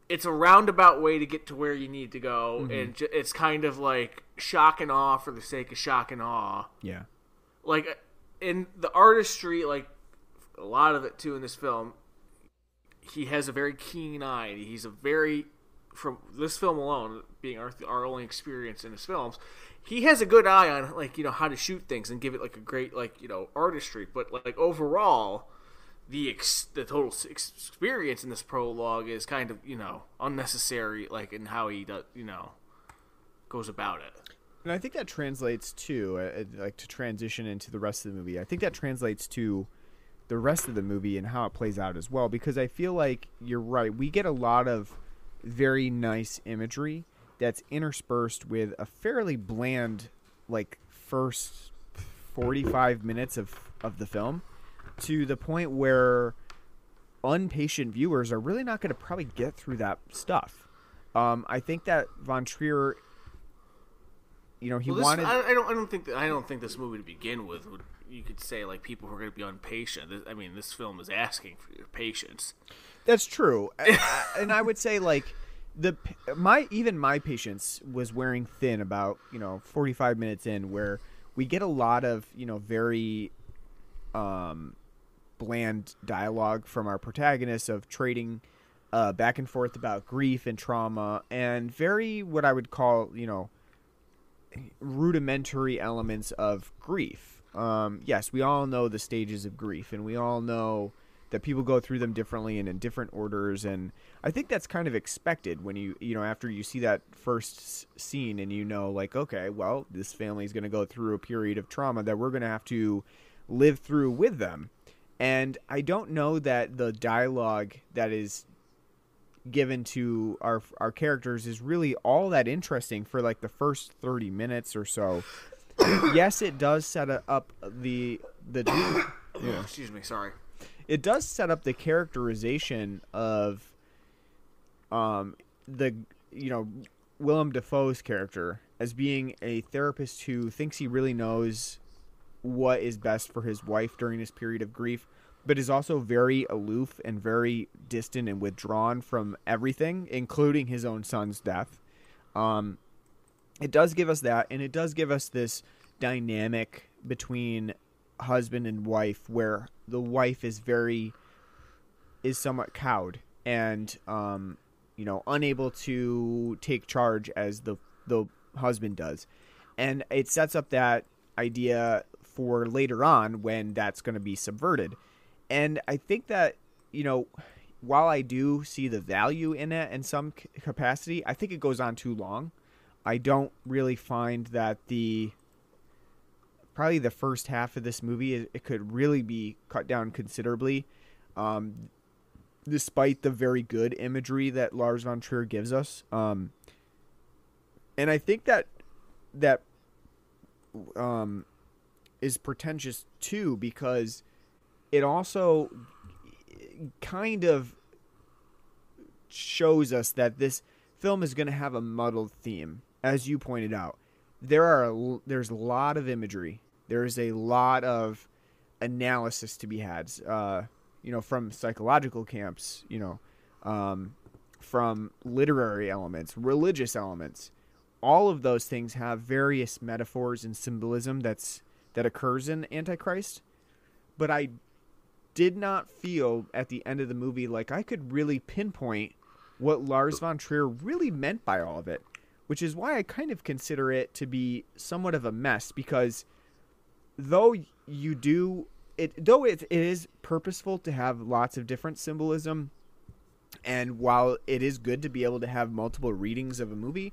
It's a roundabout way to get to where you need to go. Mm-hmm. And it's kind of like shock and awe for the sake of shock and awe. Yeah. Like... In the artistry, like a lot of it too in this film, he has a very keen eye. He's a very, from this film alone, being our only experience in his films, he has a good eye on, like, you know, how to shoot things and give it, like, a great, like, you know, artistry. But, like, overall, the total experience in this prologue is kind of, you know, unnecessary, like, in how he does, you know, goes about it. And I think that translates to, like, to transition into the rest of the movie. I think that translates to the rest of the movie and how it plays out as well. Because I feel like you're right. We get a lot of very nice imagery that's interspersed with a fairly bland, like, first 45 minutes of the film, to the point where impatient viewers are really not going to probably get through that stuff. I think that Von Trier... You know, he wanted. I don't think this movie to begin with you could say, like, people who are going to be impatient. I mean, this film is asking for your patience. That's true, and I would say, like, my patience was wearing thin about, you know, 45 minutes in, where we get a lot of, you know, very bland dialogue from our protagonists of trading back and forth about grief and trauma, and very what I would call, you know, rudimentary elements of grief. Yes, we all know the stages of grief, and we all know that people go through them differently and in different orders, and I think that's kind of expected when you know, after you see that first scene and you know, like, okay, well, this family is going to go through a period of trauma that we're going to have to live through with them. And I don't know that the dialogue that is given to our characters is really all that interesting for, like, the first 30 minutes or so. Yes, it does set up the you know, excuse me, sorry. It does set up the characterization of the, you know, Willem Dafoe's character as being a therapist who thinks he really knows what is best for his wife during this period of grief, but is also very aloof and very distant and withdrawn from everything, including his own son's death. It does give us that, and it does give us this dynamic between husband and wife, where the wife is somewhat cowed and, you know, unable to take charge as the husband does. And it sets up that idea for later on when that's going to be subverted. And I think that, you know, while I do see the value in it in some capacity, I think it goes on too long. I don't really find that probably the first half of this movie, it could really be cut down considerably, despite the very good imagery that Lars von Trier gives us. And I think that is pretentious too, because it also kind of shows us that this film is going to have a muddled theme, as you pointed out. There's a lot of imagery. There's a lot of analysis to be had, from psychological camps, from literary elements, religious elements. All of those things have various metaphors and symbolism that occurs in Antichrist. But I did not feel at the end of the movie like I could really pinpoint what Lars von Trier really meant by all of it, which is why I kind of consider it to be somewhat of a mess, because though it is purposeful to have lots of different symbolism, and while it is good to be able to have multiple readings of a movie,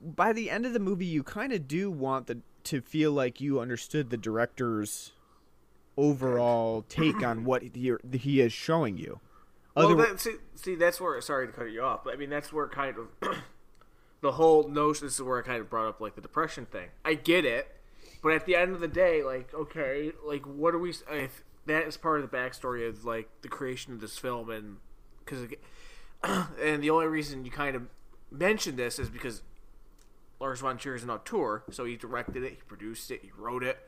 by the end of the movie you kind of do want to feel like you understood the director's overall take on what he is showing you. Well, that's where, sorry to cut you off, but I mean, that's where kind of the whole notion, this is where I kind of brought up, like, the depression thing. I get it, but at the end of the day, like, okay, like, what are we, if that is part of the backstory of, like, the creation of this film, and, and the only reason you kind of mentioned this is because Lars von Trier is an auteur, so he directed it, he produced it, he wrote it,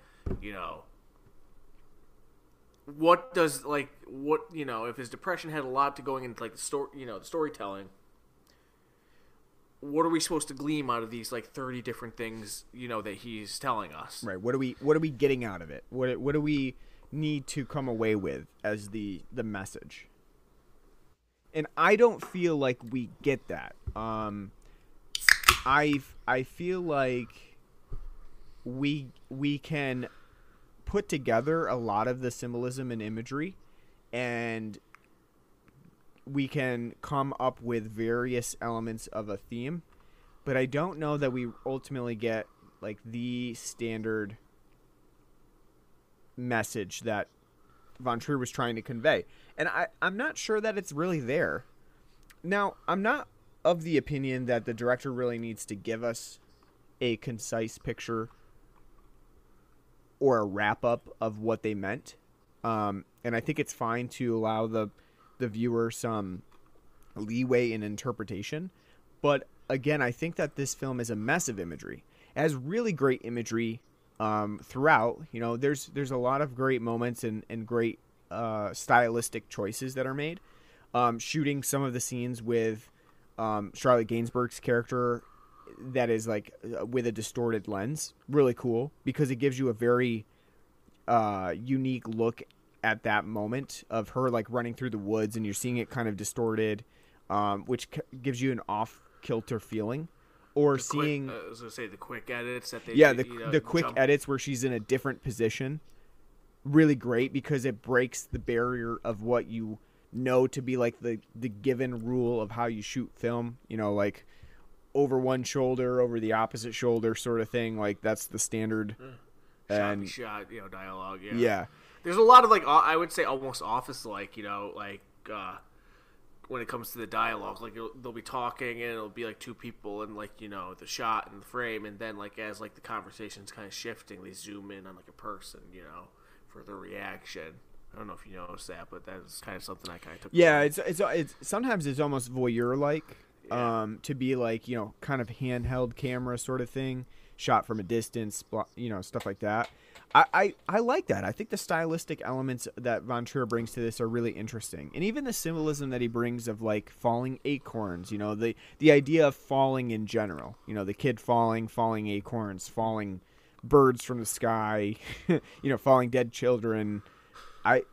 what does, like, if his depression had a lot to going into, like, the story, the storytelling, what are we supposed to glean out of these, like, 30 different things, that he's telling us? Right. What are we getting out of it? What do we need to come away with as the message? And I don't feel like we get that. I feel like we can put together a lot of the symbolism and imagery, and we can come up with various elements of a theme, but I don't know that we ultimately get, like, the standard message that von Trier was trying to convey. And I'm not sure that it's really there. Now, I'm not of the opinion that the director really needs to give us a concise picture or a wrap-up of what they meant. And I think it's fine to allow the viewer some leeway in interpretation. But again, I think that this film is a mess of imagery. It has really great imagery throughout. There's a lot of great moments and great stylistic choices that are made. Shooting some of the scenes with Charlotte Gainsbourg's character that is, like, with a distorted lens, really cool, because it gives you a very unique look at that moment of her, like, running through the woods, and you're seeing it kind of distorted, which gives you an off-kilter feeling. Or seeing, I was gonna say, the quick edits that they the quick edits where she's in a different position, really great, because it breaks the barrier of what you know to be, like, the given rule of how you shoot film, like over one shoulder, over the opposite shoulder sort of thing. Like, that's the standard. Shot, dialogue. Yeah. Yeah. There's a lot of, like, I would say almost office-like, when it comes to the dialogue, like, they'll be talking and it'll be, like, two people and, like, the shot and the frame, and then, like, as, like, the conversation's kind of shifting, they zoom in on, like, a person, for their reaction. I don't know if you noticed that, but that's kind of something I kind of took. Yeah, it's sometimes it's almost voyeur-like, to be, like, kind of handheld camera sort of thing, shot from a distance, stuff like that. I like that. I think the stylistic elements that von Trier brings to this are really interesting, and even the symbolism that he brings of, like, falling acorns. The idea of falling in general. The kid falling acorns, falling birds from the sky, falling dead children. I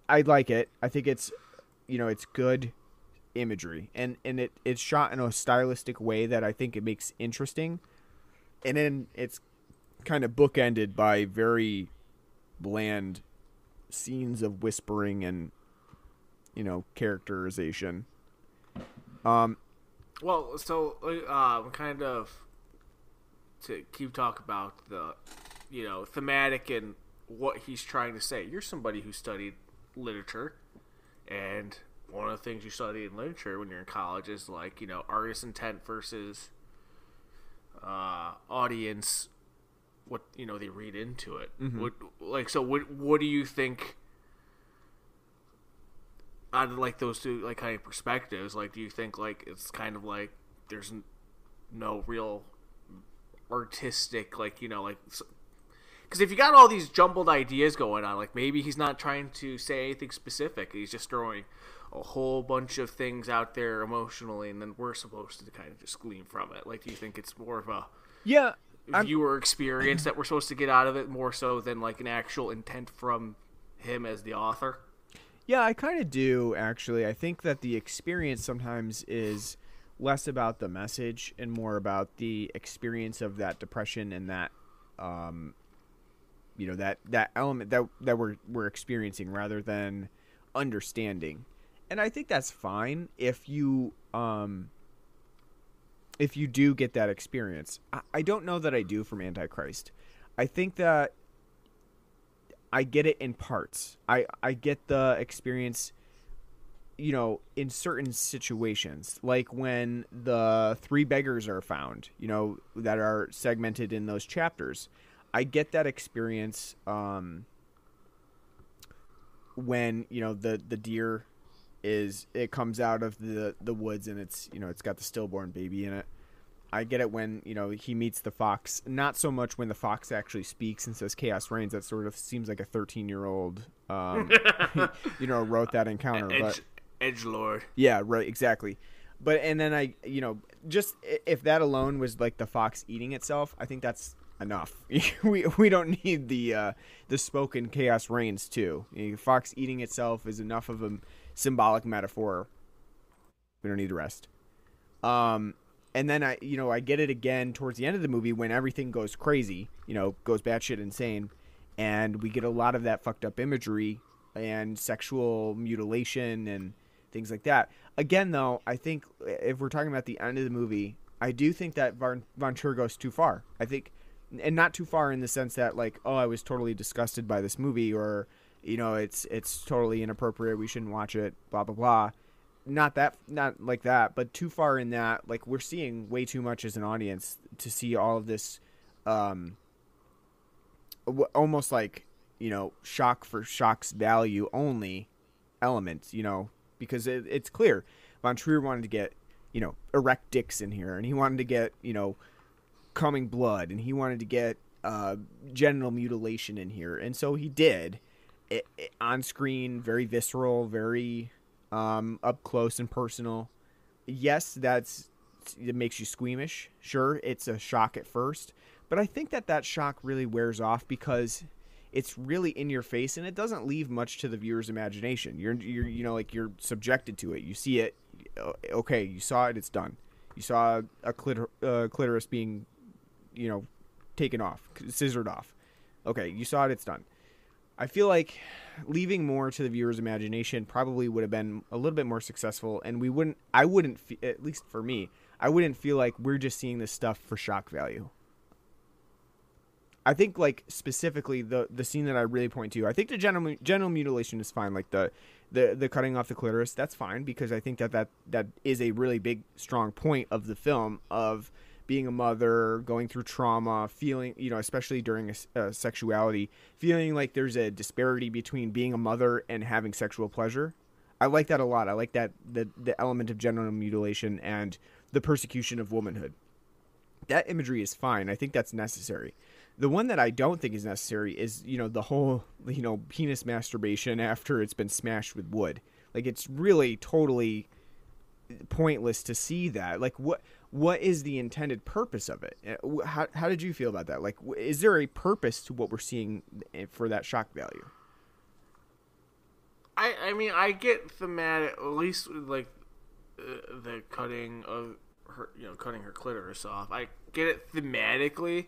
like it. I think it's it's good imagery, and it's shot in a stylistic way that I think it makes interesting, and then it's kind of bookended by very bland scenes of whispering and characterization. Well, so kind of to keep talking about the thematic and what he's trying to say. You're somebody who studied literature, and one of the things you study in literature when you're in college is, like, artist intent versus audience what they read into it. Mm-hmm. What do you think out of like those two like kind of perspectives? Like, do you think like it's kind of like there's no real artistic like because if you got all these jumbled ideas going on, like maybe he's not trying to say anything specific, he's just throwing a whole bunch of things out there emotionally, and then we're supposed to kind of just glean from it. Like, do you think it's more of a viewer experience that we're supposed to get out of it more so than like an actual intent from him as the author? Yeah, I kind of do, actually. I think that the experience sometimes is less about the message and more about the experience of that depression and that that element that we're experiencing rather than understanding. And I think that's fine if you do get that experience. I don't know that I do from Antichrist. I think that I get it in parts. I get the experience, in certain situations, like when the 3 beggars are found, that are segmented in those chapters. I get that experience when, the deer it comes out of the woods and it's got the stillborn baby in it. I get it when, he meets the fox. Not so much when the fox actually speaks and says chaos reigns. That sort of seems like a 13-year-old, wrote that encounter. But edgelord. Yeah, right, exactly. But, and then just if that alone was like the fox eating itself, I think that's enough. we don't need the spoken chaos reigns too. Fox eating itself is enough of a symbolic metaphor. We don't need the rest. And then I get it again towards the end of the movie when everything goes crazy, goes batshit insane, and we get a lot of that fucked up imagery and sexual mutilation and things like that. Again, though, I think if we're talking about the end of the movie, I do think that Von Trier goes too far. I think, and not too far in the sense that like, oh, I was totally disgusted by this movie, or it's totally inappropriate, we shouldn't watch it, blah blah blah. Not like that, but too far in that, like, we're seeing way too much as an audience to see all of this, almost like, shock for shock's value only elements, because it's clear Von Trier wanted to get, erect dicks in here, and he wanted to get, coming blood, and he wanted to get, genital mutilation in here, and so he did it on screen, very visceral, very up close and personal. Yes, it makes you squeamish. Sure, it's a shock at first, but I think that shock really wears off because it's really in your face and it doesn't leave much to the viewer's imagination. You're subjected to it. You see it. Okay, you saw it. It's done. You saw a clitoris being, taken off, scissored off. Okay, you saw it. It's done. I feel like leaving more to the viewer's imagination probably would have been a little bit more successful, and I wouldn't, at least for me, I wouldn't feel like we're just seeing this stuff for shock value. I think, like, specifically the scene that I really point to, I think the genital mutilation is fine, like the cutting off the clitoris, that's fine, because I think that is a really big, strong point of the film, of being a mother, going through trauma, feeling, especially during sexuality, feeling like there's a disparity between being a mother and having sexual pleasure. I like that a lot. I like that the element of genital mutilation and the persecution of womanhood. That imagery is fine. I think that's necessary. The one that I don't think is necessary is, the whole, penis masturbation after it's been smashed with wood. Like, it's really totally pointless to see that. Like, what is the intended purpose of it? How did you feel about that? Like, is there a purpose to what we're seeing for that shock value? I mean, I get thematic, at least like the cutting of her, cutting her clitoris off. I get it thematically.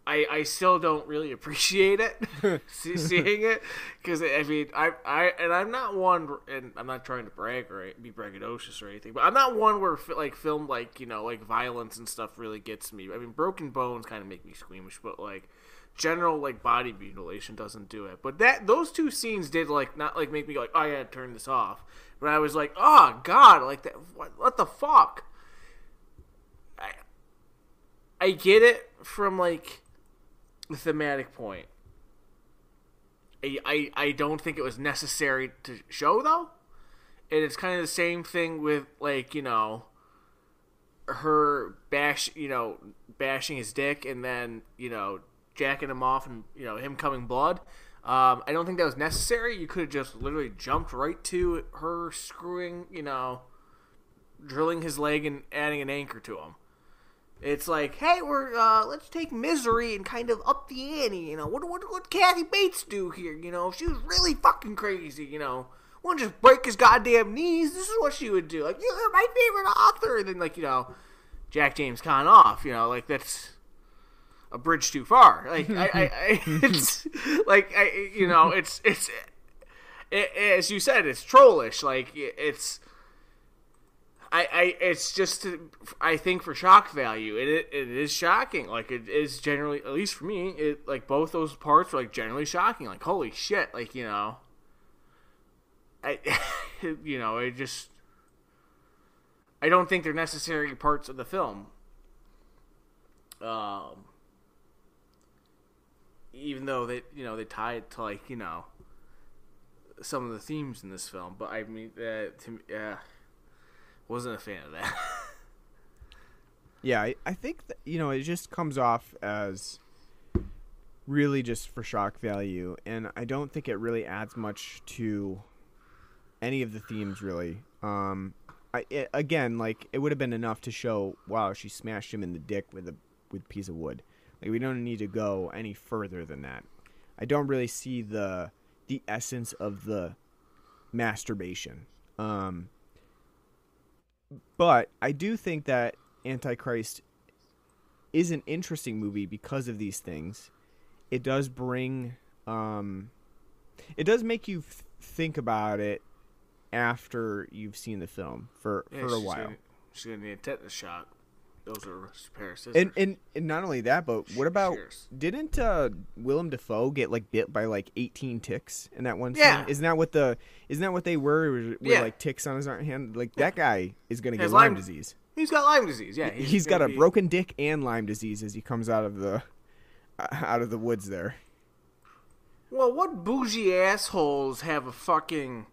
I still don't really appreciate it, seeing it, because I mean, I'm not one, and I'm not trying to brag or be braggadocious or anything, but I'm not one where like film like like violence and stuff really gets me. I mean, broken bones kind of make me squeamish, but like general like body mutilation doesn't do it. But those two scenes did like not like make me like, oh, I gotta turn this off. But I was like, oh god, like that. What the fuck? I get it from like the thematic point, I don't think it was necessary to show though. And it's kind of the same thing with like, her bashing his dick and then, jacking him off and, him coming blood. I don't think that was necessary. You could have just literally jumped right to her screwing, drilling his leg and adding an anchor to him. It's like, hey, let's take Misery and kind of up the ante. What Kathy Bates do here? If she was really fucking crazy, wouldn't just break his goddamn knees. This is what she would do. Like, you're my favorite author. And then, like, Jack James Caan off. Like, that's a bridge too far. Like, it's like, it's as you said, it's trollish. Like, it's just, I think, for shock value. It is shocking. Like, it is generally, at least for me, like, both those parts are, like, generally shocking. Like, holy shit. Like, I don't think they're necessary parts of the film. Even though they tie it to, like, some of the themes in this film. But, I mean, wasn't a fan of that. Yeah, I think that, it just comes off as really just for shock value, and I don't think it really adds much to any of the themes, really. Again, like, it would have been enough to show, wow, she smashed him in the dick with a piece of wood. Like, we don't need to go any further than that. I don't really see the essence of the masturbation. But I do think that Antichrist is an interesting movie because of these things. It does bring, it does make you think about it after you've seen the film for a while. She's gonna need a tetanus shot. Those are a pair of scissors. And not only that, but what about, didn't Willem Dafoe get like bit by like 18 ticks in that one scene? Isn't that what they were like ticks on his hand? Like, that guy is gonna get Lyme disease. He's got Lyme disease. Yeah, he's got a broken dick and Lyme disease as he comes out of the woods there. Well, what bougie assholes have a fucking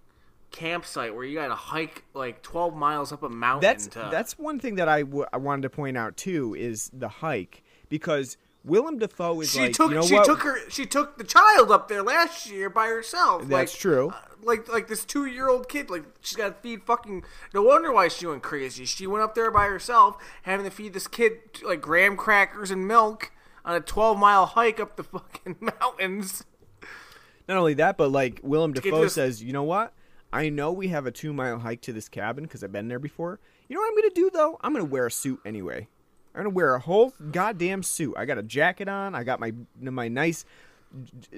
campsite where you gotta hike like 12 miles up a mountain? That's one thing that I wanted to point out too, is the hike, because Willem Dafoe is she took the child up there last year by herself. That's true. Like this 2-year-old kid, like, she's got to feed fucking. No wonder why she went crazy. She went up there by herself, having to feed this kid like graham crackers and milk on a 12-mile hike up the fucking mountains. Not only that, but like, Willem Dafoe says, you know what? I know we have a 2-mile hike to this cabin because I've been there before. You know what I'm going to do, though? I'm going to wear a suit anyway. I'm going to wear a whole goddamn suit. I got a jacket on. I got my nice...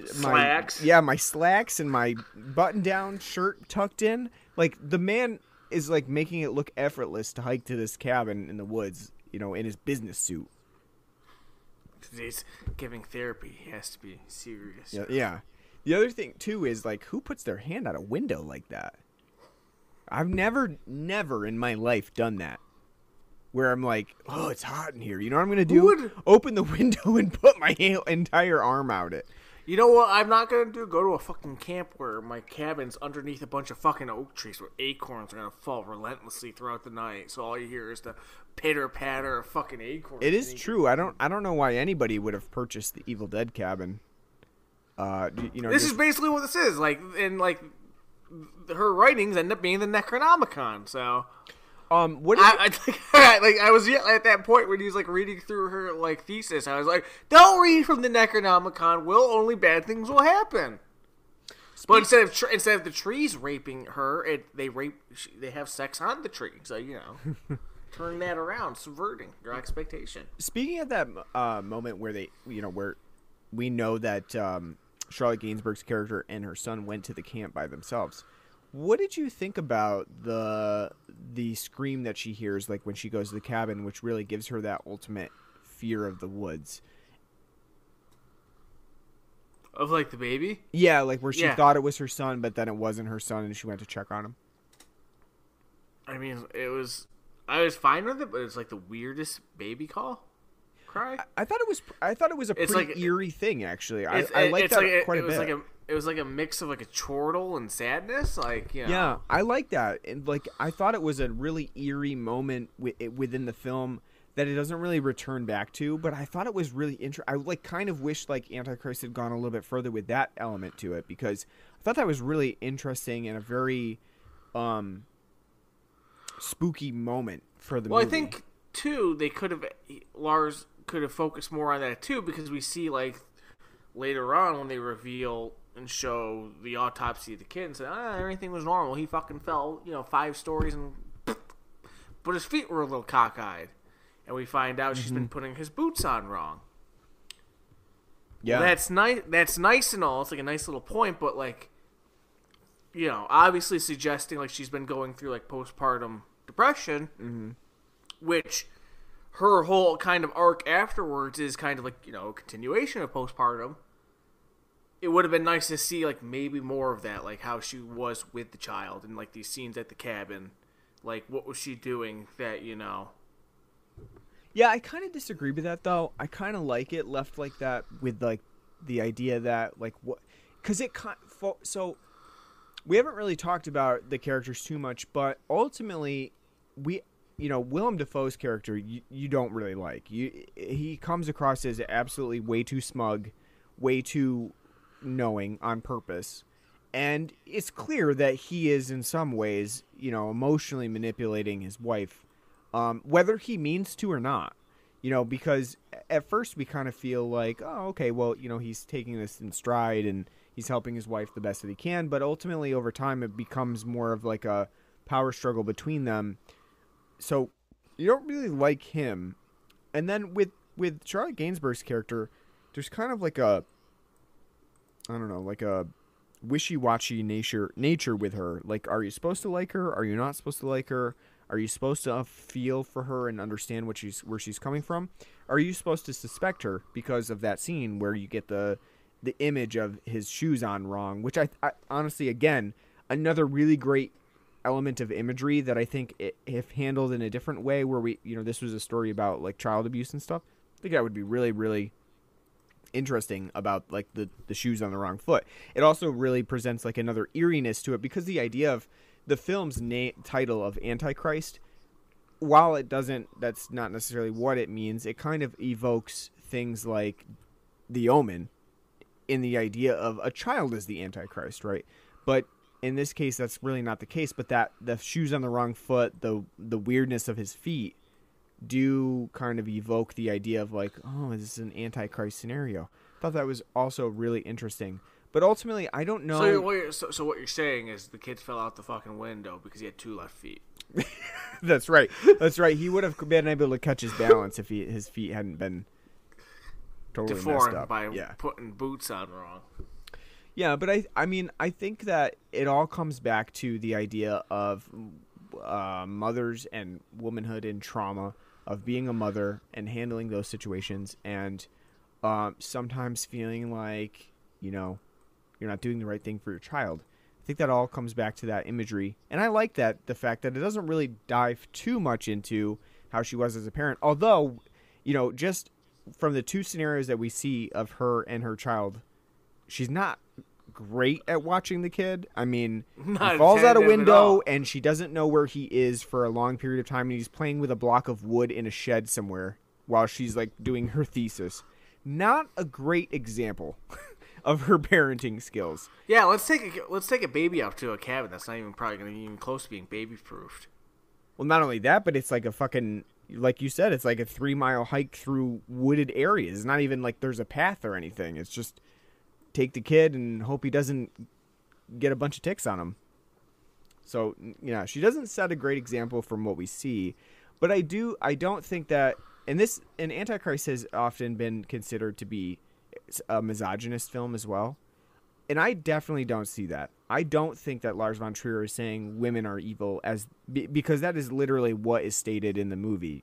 slacks. My slacks and my button-down shirt tucked in. Like, the man is, like, making it look effortless to hike to this cabin in the woods, in his business suit. He's giving therapy. He has to be serious. Yeah. The other thing, too, is, like, who puts their hand out a window like that? I've never in my life done that. Where I'm like, oh, it's hot in here. You know what I'm going to do? Open the window and put my entire arm out it. You know what I'm not going to do? Go to a fucking camp where my cabin's underneath a bunch of fucking oak trees where acorns are going to fall relentlessly throughout the night. So all you hear is the pitter-patter of fucking acorns. It is true. I don't know why anybody would have purchased the Evil Dead cabin. This is basically what this is. Like, and like, her writings end up being the Necronomicon. So, what? I was at that point when he was like reading through her like thesis. I was like, don't read from the Necronomicon. Only bad things will happen. But instead of the trees raping her, they have sex on the tree. So turn that around, subverting your expectation. Speaking of that moment where they, where we know that Charlotte Gainsbourg's character and her son went to the camp by themselves. What did you think about the scream that she hears, like, when she goes to the cabin, which really gives her that ultimate fear of the woods? Of, like, the baby? Yeah, like, where she thought it was her son, but then it wasn't her son, and she went to check on him. I mean, I was fine with it, but it's, like, the weirdest baby call. cry. I thought it was a It's pretty like- eerie thing, actually. I like that quite a bit. It was like a mix of like a chortle and sadness. Like, you know. Yeah, I like that. And like, I thought it was a really eerie moment within the film that it doesn't really return back to. But I thought it was really interesting. I like kind of wish like Antichrist had gone a little bit further with that element to it, because I thought that was really interesting and a very spooky moment for the movie. I think too Lars could have focused more on that too, because we see like later on when they reveal and show the autopsy of the kid and say, everything was normal. He fucking fell, 5 stories and but his feet were a little cockeyed. And we find out she's been putting his boots on wrong. Yeah. Well, that's nice and all. It's like a nice little point, but like, obviously suggesting like she's been going through like postpartum depression, which her whole kind of arc afterwards is kind of like, a continuation of postpartum. It would have been nice to see like maybe more of that, like how she was with the child and like these scenes at the cabin. Like, what was she doing that, Yeah, I kind of disagree with that, though. I kind of like it left like that, with like the idea that like what, because so we haven't really talked about the characters too much, but ultimately Willem Dafoe's character you don't really like. He comes across as absolutely way too smug, way too knowing on purpose. And it's clear that he is in some ways, emotionally manipulating his wife, whether he means to or not, because at first we kind of feel like, oh, okay, well, he's taking this in stride and he's helping his wife the best that he can. But ultimately over time, it becomes more of like a power struggle between them. So you don't really like him. And then with Charlotte Gainsbourg's character, there's kind of like a wishy-washy nature with her. Like, are you supposed to like her? Are you not supposed to like her? Are you supposed to feel for her and understand where she's coming from? Are you supposed to suspect her because of that scene where you get the image of his shoes on wrong, which I honestly, again, another really great element of imagery that I think if handled in a different way, where this was a story about like child abuse and stuff, I think that would be really, really interesting about like the shoes on the wrong foot. It also really presents like another eeriness to it, because the idea of the film's title of Antichrist, while that's not necessarily what it means, it kind of evokes things like The Omen in the idea of a child as the Antichrist, right? But in this case, that's really not the case. But that the shoes on the wrong foot, the weirdness of his feet, do kind of evoke the idea of like, oh, is this an Antichrist scenario? I thought that was also really interesting. But ultimately, I don't know. So what you're saying is the kid fell out the fucking window because he had 2 left feet. That's right. He would have been able to catch his balance if his feet hadn't been totally deformed messed up by putting boots on wrong. Yeah, but I think that it all comes back to the idea of mothers and womanhood and trauma, of being a mother and handling those situations, and sometimes feeling like, you're not doing the right thing for your child. I think that all comes back to that imagery. And I like the fact that it doesn't really dive too much into how she was as a parent. Although, just from the 2 scenarios that we see of her and her child, she's not great at watching the kid. I mean, he falls out a window and she doesn't know where he is for a long period of time, and he's playing with a block of wood in a shed somewhere while she's like doing her thesis. Not a great example of her parenting skills. Yeah, let's take a baby out to a cabin that's not even probably going to be even close to being baby proofed. Well, not only that, but it's like a fucking, like you said, it's like a 3-mile hike through wooded areas. It's not even like there's a path or anything. It's just take the kid and hope he doesn't get a bunch of ticks on him. So, she doesn't set a great example from what we see, but I don't think that, and Antichrist has often been considered to be a misogynist film as well, and I definitely don't see that. I don't think that Lars von Trier is saying women are evil, because that is literally what is stated in the movie.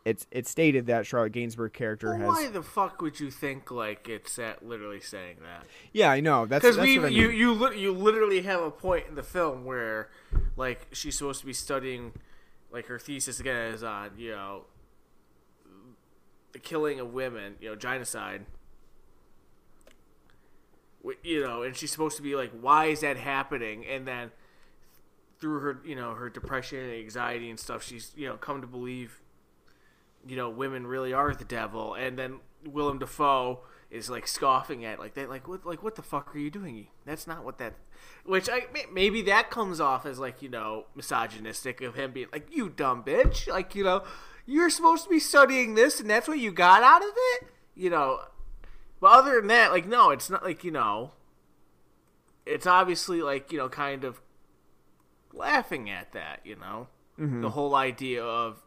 It's stated that Charlotte Gainsbourg character has. Why the fuck would you think like it's literally saying that? Yeah, I know. That's what I mean. You literally have a point in the film where like she's supposed to be studying like her thesis again is on the killing of women, genocide. And she's supposed to be like, why is that happening? And then through her, her depression and anxiety and stuff, she's, come to believe, women really are the devil. And then Willem Dafoe is like scoffing at like that, like what the fuck are you doing? That's not what that. Which maybe that comes off as like misogynistic of him being like, you dumb bitch, like you're supposed to be studying this and that's what you got out of it, But other than that, like no, it's not like it's obviously like kind of laughing at that, Mm-hmm. the whole idea of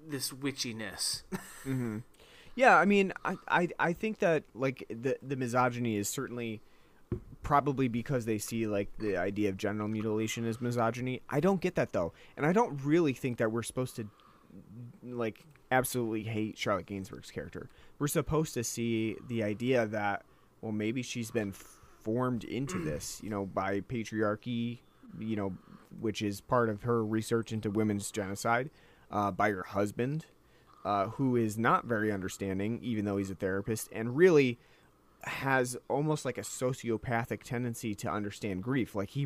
this witchiness. Mm-hmm. Yeah, I mean, I think that like the misogyny is certainly probably because they see like the idea of genital mutilation as misogyny. I don't get that though, and I don't really think that we're supposed to like absolutely hate Charlotte Gainsbourg's character. We're supposed to see the idea that well maybe she's been formed into this, by patriarchy, which is part of her research into women's genocide, by her husband. Who is not very understanding, even though he's a therapist, and really has almost like a sociopathic tendency to understand grief. Like he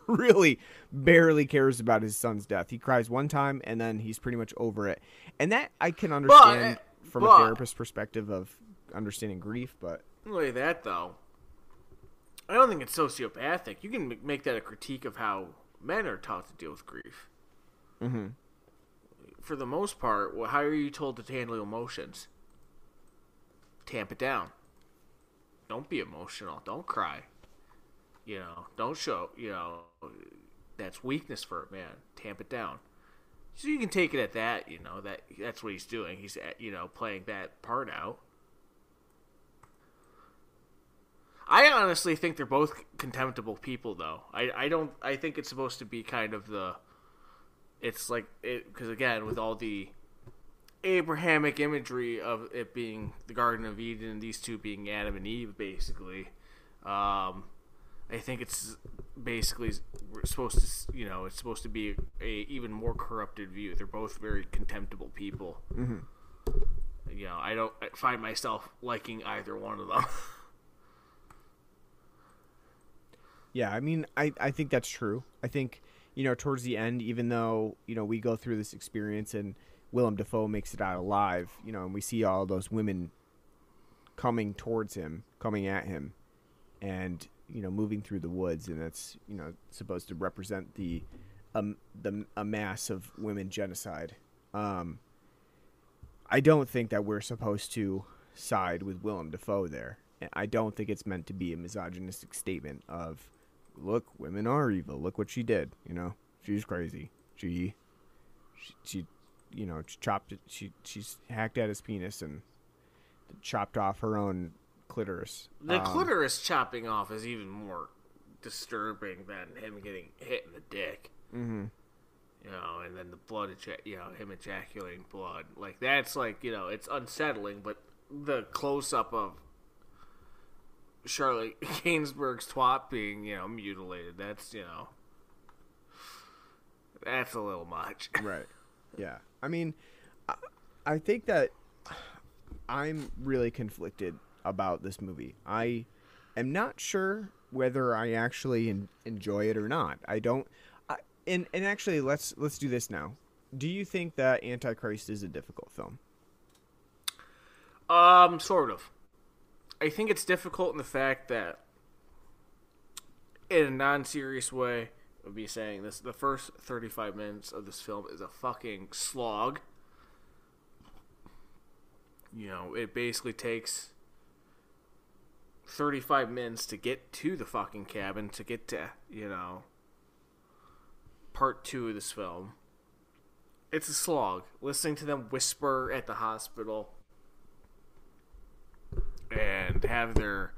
really barely cares about his son's death. He cries one time, and then he's pretty much over it. And that I can understand from a therapist perspective of understanding grief. But look at that, though. I don't think it's sociopathic. You can make that a critique of how men are taught to deal with grief. Mm-hmm. For the most part, how are you told to handle emotions? Tamp it down. Don't be emotional. Don't cry. Don't show, that's weakness for a man. Tamp it down. So you can take it at that, that's what he's doing. He's, playing that part out. I honestly think they're both contemptible people, though. I think it's supposed to be kind of it's like because again with all the Abrahamic imagery of it being the Garden of Eden and these two being Adam and Eve basically, I think it's basically supposed to it's supposed to be a even more corrupted view. They're both very contemptible people. Mm-hmm. I don't find myself liking either one of them. Yeah, I mean, I think that's true. I think towards the end, even though, we go through this experience and Willem Dafoe makes it out alive, and we see all those women coming towards him, coming at him, and, moving through the woods, and that's, supposed to represent a mass of women genocide. I don't think that we're supposed to side with Willem Dafoe there. I don't think it's meant to be a misogynistic statement of, look, women are evil. Look what she did. She's crazy. She chopped it. She's hacked at his penis and chopped off her own clitoris. The clitoris chopping off is even more disturbing than him getting hit in the dick. Mm-hmm. And then the blood, him ejaculating blood. Like that's like it's unsettling. But the close up of Charlotte Gainsbourg's twat being, mutilated. That's, that's a little much. Right. Yeah. I mean, I think that I'm really conflicted about this movie. I am not sure whether I actually enjoy it or not. I don't. And actually, let's do this now. Do you think that Antichrist is a difficult film? Sort of. I think it's difficult in the fact that, in a non-serious way, I would be saying this: the first 35 minutes of this film is a fucking slog. It basically takes 35 minutes to get to the fucking cabin, to get to, part 2 of this film. It's a slog. Listening to them whisper at the hospital and have their,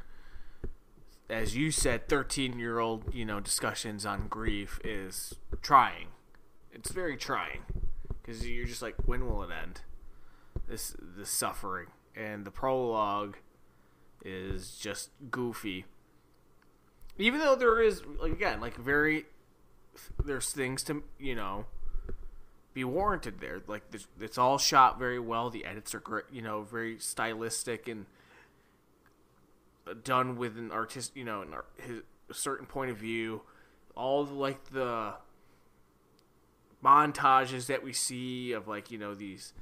as you said, 13-year-old, discussions on grief is trying. It's very trying. Because you're just like, when will it end? This suffering. And the prologue is just goofy. Even though there is, like, again, like, there's things to, be warranted there. Like it's all shot very well. The edits are great, very stylistic and done with an artist, a certain point of view. All the montages that we see of these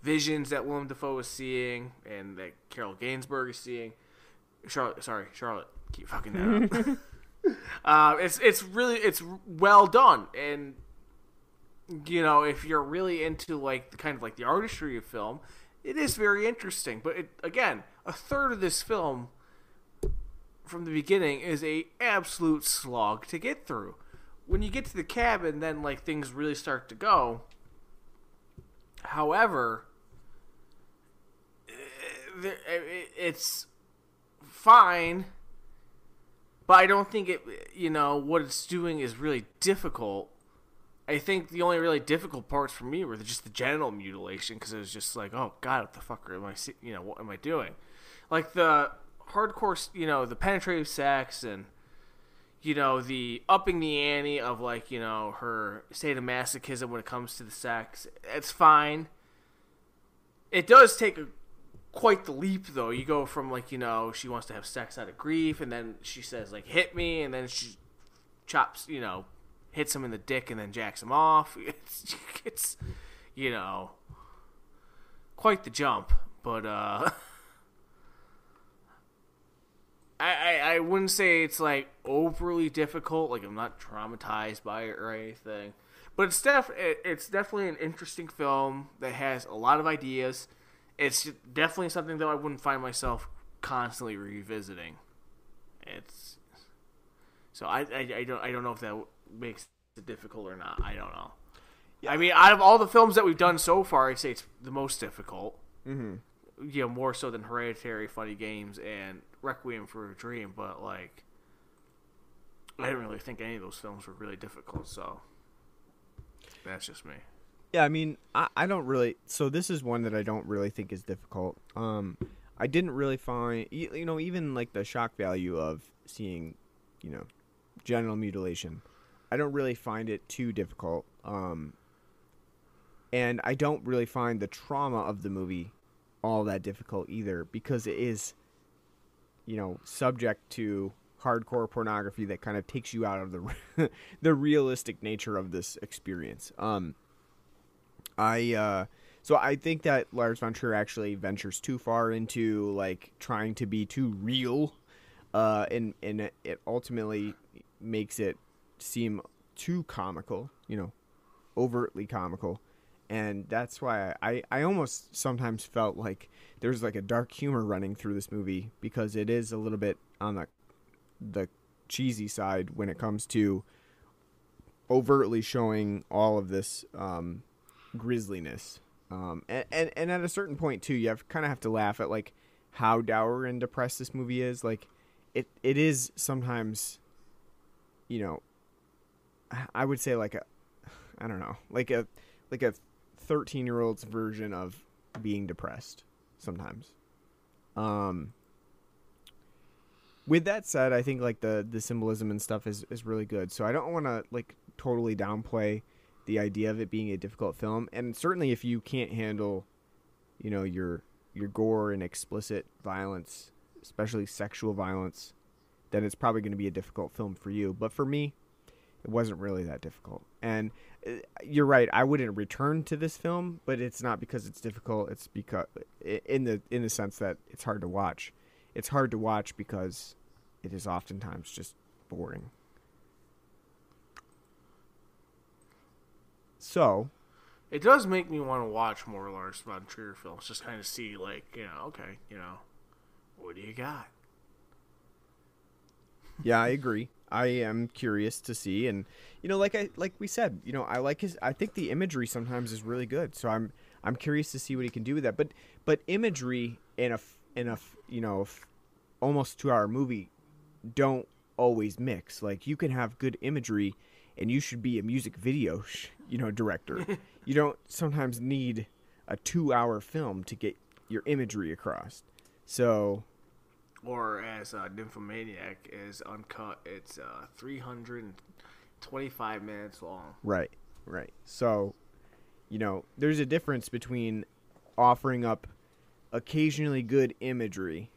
visions that Willem Dafoe is seeing and that Carol Gainsbourg is seeing. Charlotte, keep fucking that up. It's well done, and if you're really into the artistry of film, it is very interesting. But again, a third of this film from the beginning is a absolute slog to get through. When you get to the cabin, then things really start to go. However, it's fine, but I don't think what it's doing is really difficult. I think the only really difficult parts for me were just the genital mutilation, because it was just oh god, what the fuck am I, what am I doing? The hardcore, the penetrative sex and the upping the ante of her sadomasochism when it comes to the sex. It's fine. It does take quite the leap, though. You go from she wants to have sex out of grief, and then she says hit me, and then she chops, hits him in the dick and then jacks him off. It's quite the jump, but I wouldn't say it's overly difficult. I'm not traumatized by it or anything, but it's definitely an interesting film that has a lot of ideas. It's definitely something that I wouldn't find myself constantly revisiting. I don't know if that makes it difficult or not. I don't know. Yeah. I mean, out of all the films that we've done so far, I'd say it's the most difficult. Mm-hmm. More so than Hereditary, Funny Games, and Requiem for a Dream. But I didn't really think any of those films were really difficult. So that's just me. Yeah, I mean, I don't really. So this is one that I don't really think is difficult. I didn't really find, even the shock value of seeing, genital mutilation. I don't really find it too difficult. And I don't really find the trauma of the movie all that difficult either, because it is, subject to hardcore pornography that kind of takes you out of the realistic nature of this experience. So I think that Lars von Trier actually ventures too far into trying to be too real, and it ultimately makes it seem too comical, overtly comical, and that's why I almost sometimes felt like there's a dark humor running through this movie, because it is a little bit on the cheesy side when it comes to overtly showing all of this grisliness. And at a certain point too, you kind of have to laugh at how dour and depressed this movie is. It is sometimes, I would say I don't know, a 13-year-old's version of being depressed sometimes. With that said, I think the symbolism and stuff is really good. So I don't want to totally downplay the idea of it being a difficult film, and certainly if you can't handle, your gore and explicit violence, especially sexual violence, then it's probably going to be a difficult film for you. But for me, it wasn't really that difficult. And you're right, I wouldn't return to this film, but it's not because it's difficult. It's because in the sense that it's hard to watch. It's hard to watch because it is oftentimes just boring. So, it does make me want to watch more Lars von Trier films, just kind of see, okay, what do you got? Yeah, I agree. I am curious to see, and like we said, I think the imagery sometimes is really good. So I'm curious to see what he can do with that. But imagery in a almost 2-hour movie don't always mix. You can have good imagery, and you should be a music video director. You don't sometimes need a 2-hour film to get your imagery across. So, or as Nymphomaniac is uncut, it's 325 minutes long. Right. So, there's a difference between offering up occasionally good imagery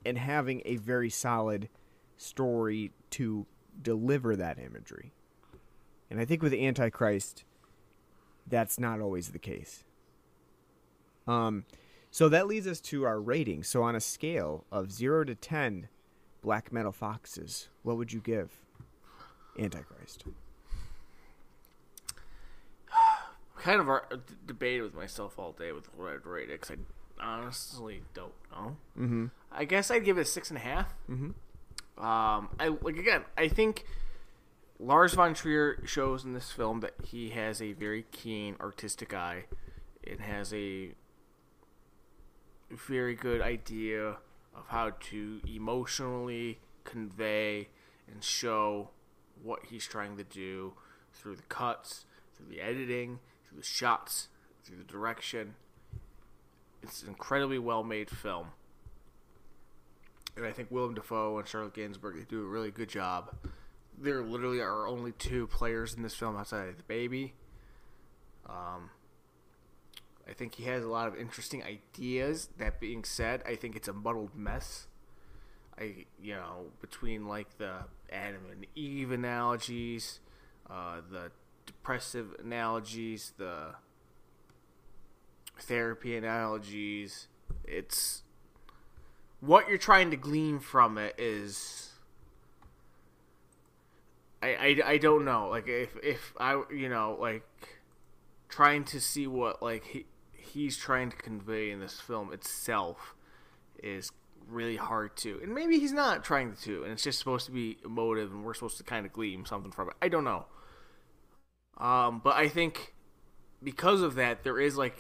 and having a very solid story to deliver that imagery. And I think with Antichrist, that's not always the case. So that leads us to our rating. So on a scale of 0 to 10 black metal foxes, what would you give Antichrist? Kind of debated with myself all day with what I'd rate it, because I honestly don't know. Mm-hmm. I guess I'd give it a 6.5. Mm-hmm. I think Lars von Trier shows in this film that he has a very keen artistic eye and has a very good idea of how to emotionally convey and show what he's trying to do through the cuts, through the editing, through the shots, through the direction. It's an incredibly well-made film. And I think Willem Dafoe and Charlotte Gainsbourg, they do a really good job. There literally are only two players in this film outside of the baby. I think he has a lot of interesting ideas. That being said, I think it's a muddled mess. Between like the Adam and Eve analogies, the depressive analogies, the therapy analogies. It's what you're trying to glean from it is. I don't know. Like if I trying to see what he's trying to convey in this film itself is really hard to, and maybe he's not trying to, and it's just supposed to be emotive, and we're supposed to kind of glean something from it. I don't know. But I think because of that, there is a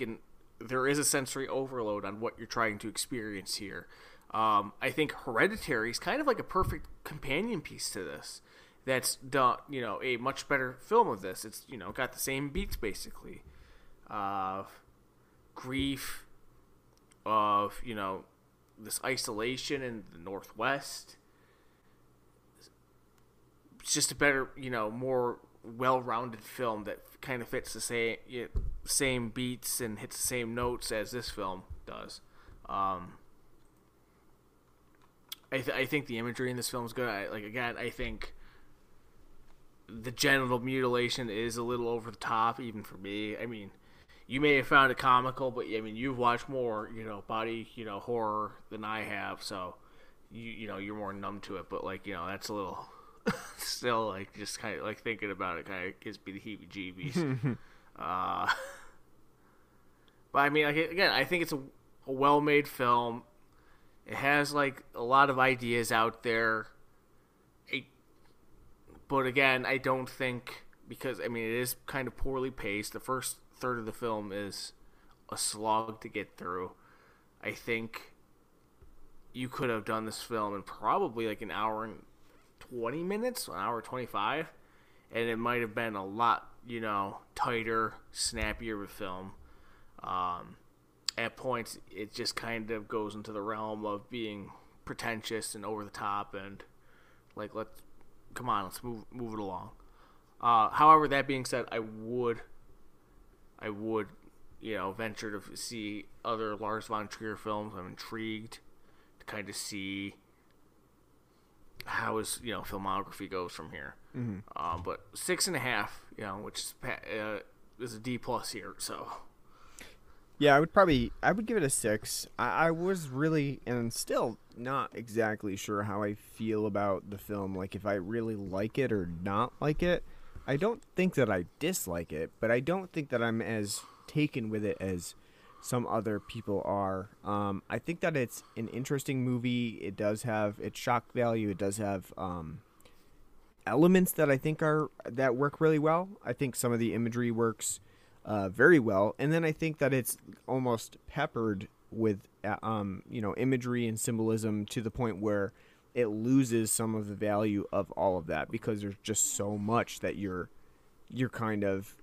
sensory overload on what you're trying to experience here. I think Hereditary is kind of like a perfect companion piece to this. That's done, a much better film of this. It's, got the same beats basically. Grief, of, this isolation in the Northwest. It's just a better, more well-rounded film that kind of fits the same beats and hits the same notes as this film does. I think the imagery in this film is good. I think the genital mutilation is a little over the top, even for me. I mean, you may have found it comical, but I mean, you've watched more, body, horror than I have, so you're more numb to it. But that's a little, still just kind of thinking about it kind of gives me the heebie-jeebies. But I mean, again, I think it's a well-made film. It has a lot of ideas out there. But again, I don't think, because it is kind of poorly paced. The first third of the film is a slog to get through. I think you could have done this film in probably an hour and 20 minutes, an hour 25, and it might have been a lot, tighter, snappier of a film. At points, it just kind of goes into the realm of being pretentious and over the top, and let's move it along. However, that being said, I would venture to see other Lars von Trier films. I'm intrigued to kind of see how his filmography goes from here. Mm-hmm. But 6.5, which is a D plus here. So yeah, I would give it a 6. I was really and still not exactly sure how I feel about the film. If I really like it or not like it. I don't think that I dislike it, but I don't think that I'm as taken with it as some other people are. I think that it's an interesting movie. It does have its shock value. It does have elements that I think that work really well. I think some of the imagery works very well, and then I think that it's almost peppered with imagery and symbolism to the point where it loses some of the value of all of that, because there's just so much that you're kind of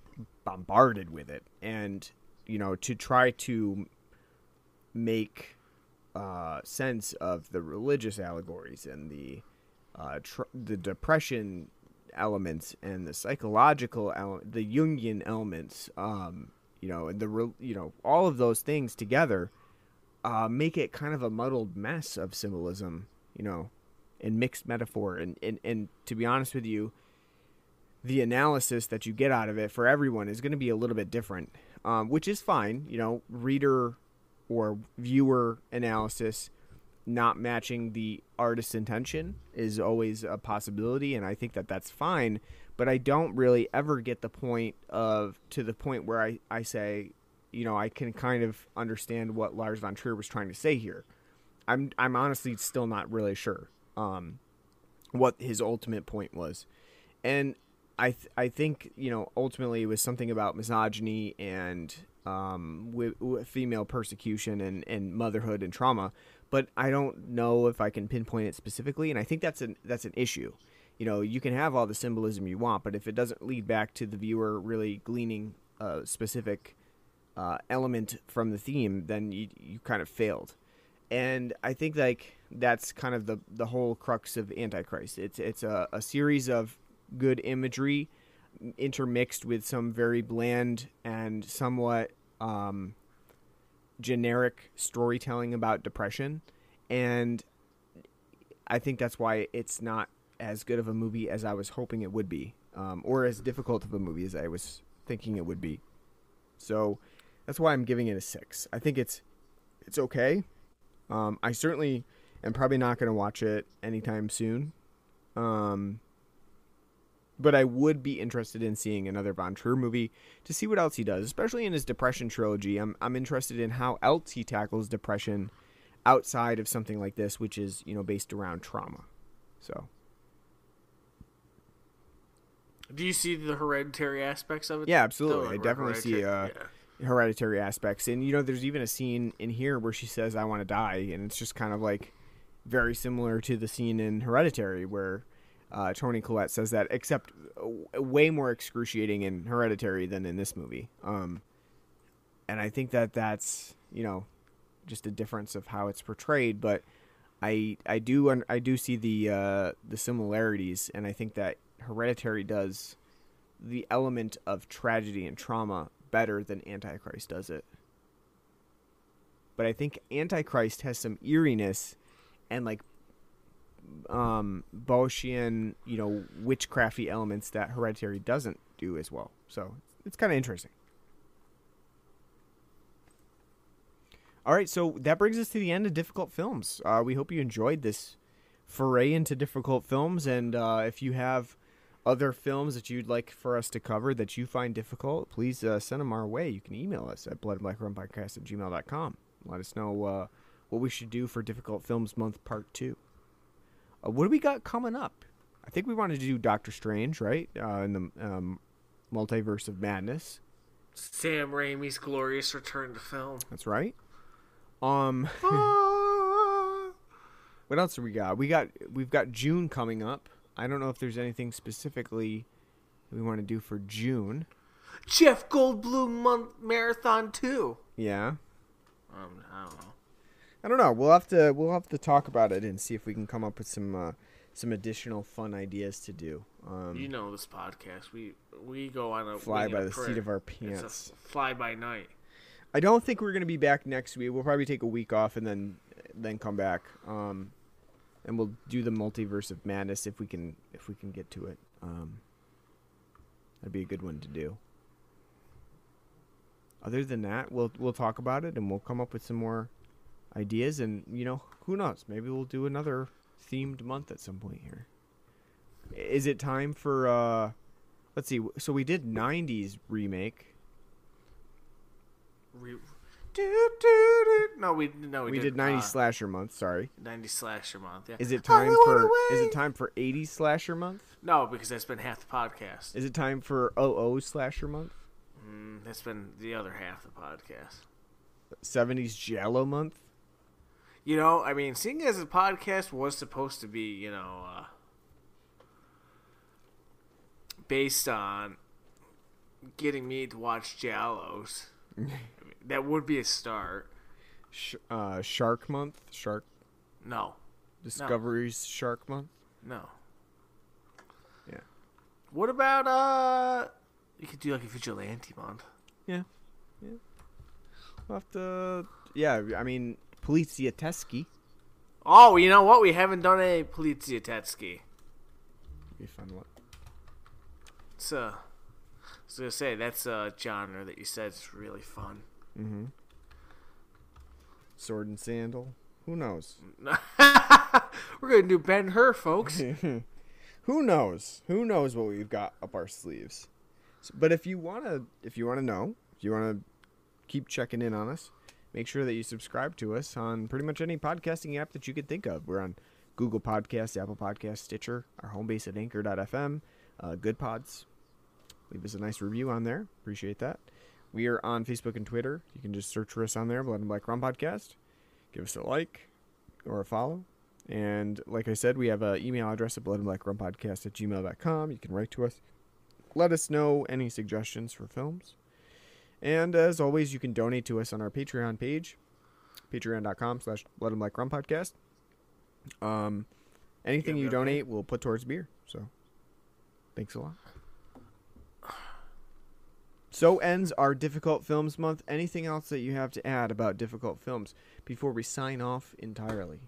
bombarded with it. And to try to make sense of the religious allegories and the depression elements and the psychological the Jungian elements, and all of those things together make it kind of a muddled mess of symbolism, and mixed metaphor. And to be honest with you, the analysis that you get out of it for everyone is going to be a little bit different, which is fine. Reader or viewer analysis not matching the artist's intention is always a possibility, and I think that that's fine. But I don't really ever get to the point where I say, I can kind of understand what Lars von Trier was trying to say here. I'm honestly still not really sure what his ultimate point was. And I think, ultimately it was something about misogyny and with female persecution and motherhood and trauma, but I don't know if I can pinpoint it specifically. And I think that's an issue. You can have all the symbolism you want, but if it doesn't lead back to the viewer really gleaning a specific element from the theme, then you kind of failed. And I think that's kind of the whole crux of Antichrist. It's a series of good imagery intermixed with some very bland and somewhat generic storytelling about depression. And I think that's why it's not as good of a movie as I was hoping it would be, or as difficult of a movie as I was thinking it would be. So that's why I'm giving it a 6. I think it's okay. I certainly am probably not going to watch it anytime soon. But I would be interested in seeing another Von Trier movie to see what else he does, especially in his depression trilogy. I'm interested in how else he tackles depression outside of something like this, which is, based around trauma. So, do you see the hereditary aspects of it? Yeah, absolutely. I definitely see hereditary aspects. And, there's even a scene in here where she says, "I want to die." And it's just kind of like very similar to the scene in Hereditary where Toni Collette says that, except way more excruciating in Hereditary than in this movie. And I think that's, just a difference of how it's portrayed. But I do see the similarities, and I think that Hereditary does the element of tragedy and trauma better than Antichrist does it. But I think Antichrist has some eeriness and Boeotian, witchcrafty elements that Hereditary doesn't do as well. So it's kind of interesting. All right, so that brings us to the end of Difficult Films. We hope you enjoyed this foray into difficult films, and if you have other films that you'd like for us to cover that you find difficult, please send them our way. You can email us at bloodandblackrumpodcast@gmail.com. Let us know what we should do for Difficult Films Month Part 2. What do we got coming up? I think we wanted to do Doctor Strange, right? In the Multiverse of Madness. Sam Raimi's glorious return to film. That's right. What else do we got? We've got June coming up. I don't know if there's anything specifically we want to do for June. Jeff Goldblum month marathon 2. Yeah. I don't know. We'll have to talk about it and see if we can come up with some additional fun ideas to do. This podcast, we go on a fly by the seat of our pants. It's a fly by night. I don't think we're going to be back next week. We'll probably take a week off and then come back. And we'll do the Multiverse of Madness if we can get to it. That'd be a good one to do. Other than that, we'll talk about it and we'll come up with some more ideas, and who knows, maybe we'll do another themed month at some point here. Is it time for let's see, so we did 90s remake. No, we did 90s slasher month, sorry. 90s slasher month, yeah. Is it time for 80s slasher month? No, because that's been half the podcast. Is it time for 00 slasher month? That's been the other half of the podcast. 70s Giallo month? Seeing as the podcast was supposed to be, based on getting me to watch Giallos, that would be a start. Shark month? No. Discovery's no. Shark month? No. Yeah. What about, you could do like a vigilante month. Yeah. we'll have to. Yeah, I mean, Poliziateschi. Oh, you know what? We haven't done a Poliziateschi. Be a fun one. It's I was gonna say that's a genre that you said is really fun. Mm-hmm. Sword and sandal. Who knows? We're gonna do Ben Hur, folks. Who knows? Who knows what we've got up our sleeves? But if you wanna know, if you wanna keep checking in on us, make sure that you subscribe to us on pretty much any podcasting app that you could think of. We're on Google Podcasts, Apple Podcasts, Stitcher, our home base at Anchor.fm, Good Pods. Leave us a nice review on there. Appreciate that. We are on Facebook and Twitter. You can just search for us on there, Blood and Black Rum Podcast. Give us a like or a follow. And like I said, we have an email address at bloodandblackrumpodcast@gmail.com. You can write to us. Let us know any suggestions for films. And as always, you can donate to us on our Patreon page, patreon.com/bloodandblackrumpodcast. Anything you donate, we'll put towards beer. So, thanks a lot. So ends our Difficult Films Month. Anything else that you have to add about difficult films before we sign off entirely?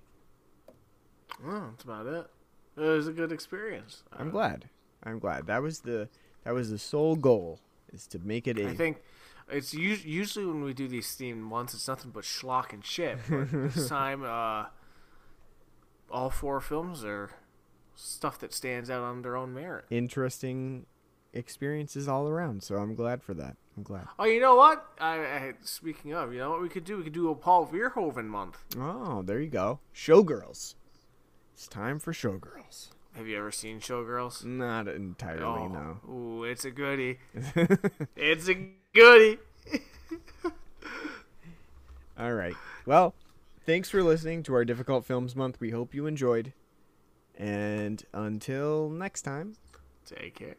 Well, that's about it. It was a good experience. I'm glad. That was the sole goal, is to make it I think it's usually when we do these themed months, it's nothing but schlock and shit. But this time, all 4 films are stuff that stands out on their own merit. Interesting experiences all around, so I'm glad for that. I'm glad. Oh, you know what? Speaking of, you know what we could do? We could do a Paul Verhoeven month. Oh, there you go. Showgirls. It's time for Showgirls. Have you ever seen Showgirls? Not entirely, no. Ooh, it's a goodie. It's a goodie. All right. Well, thanks for listening to our Difficult Films Month. We hope you enjoyed. And until next time, take care.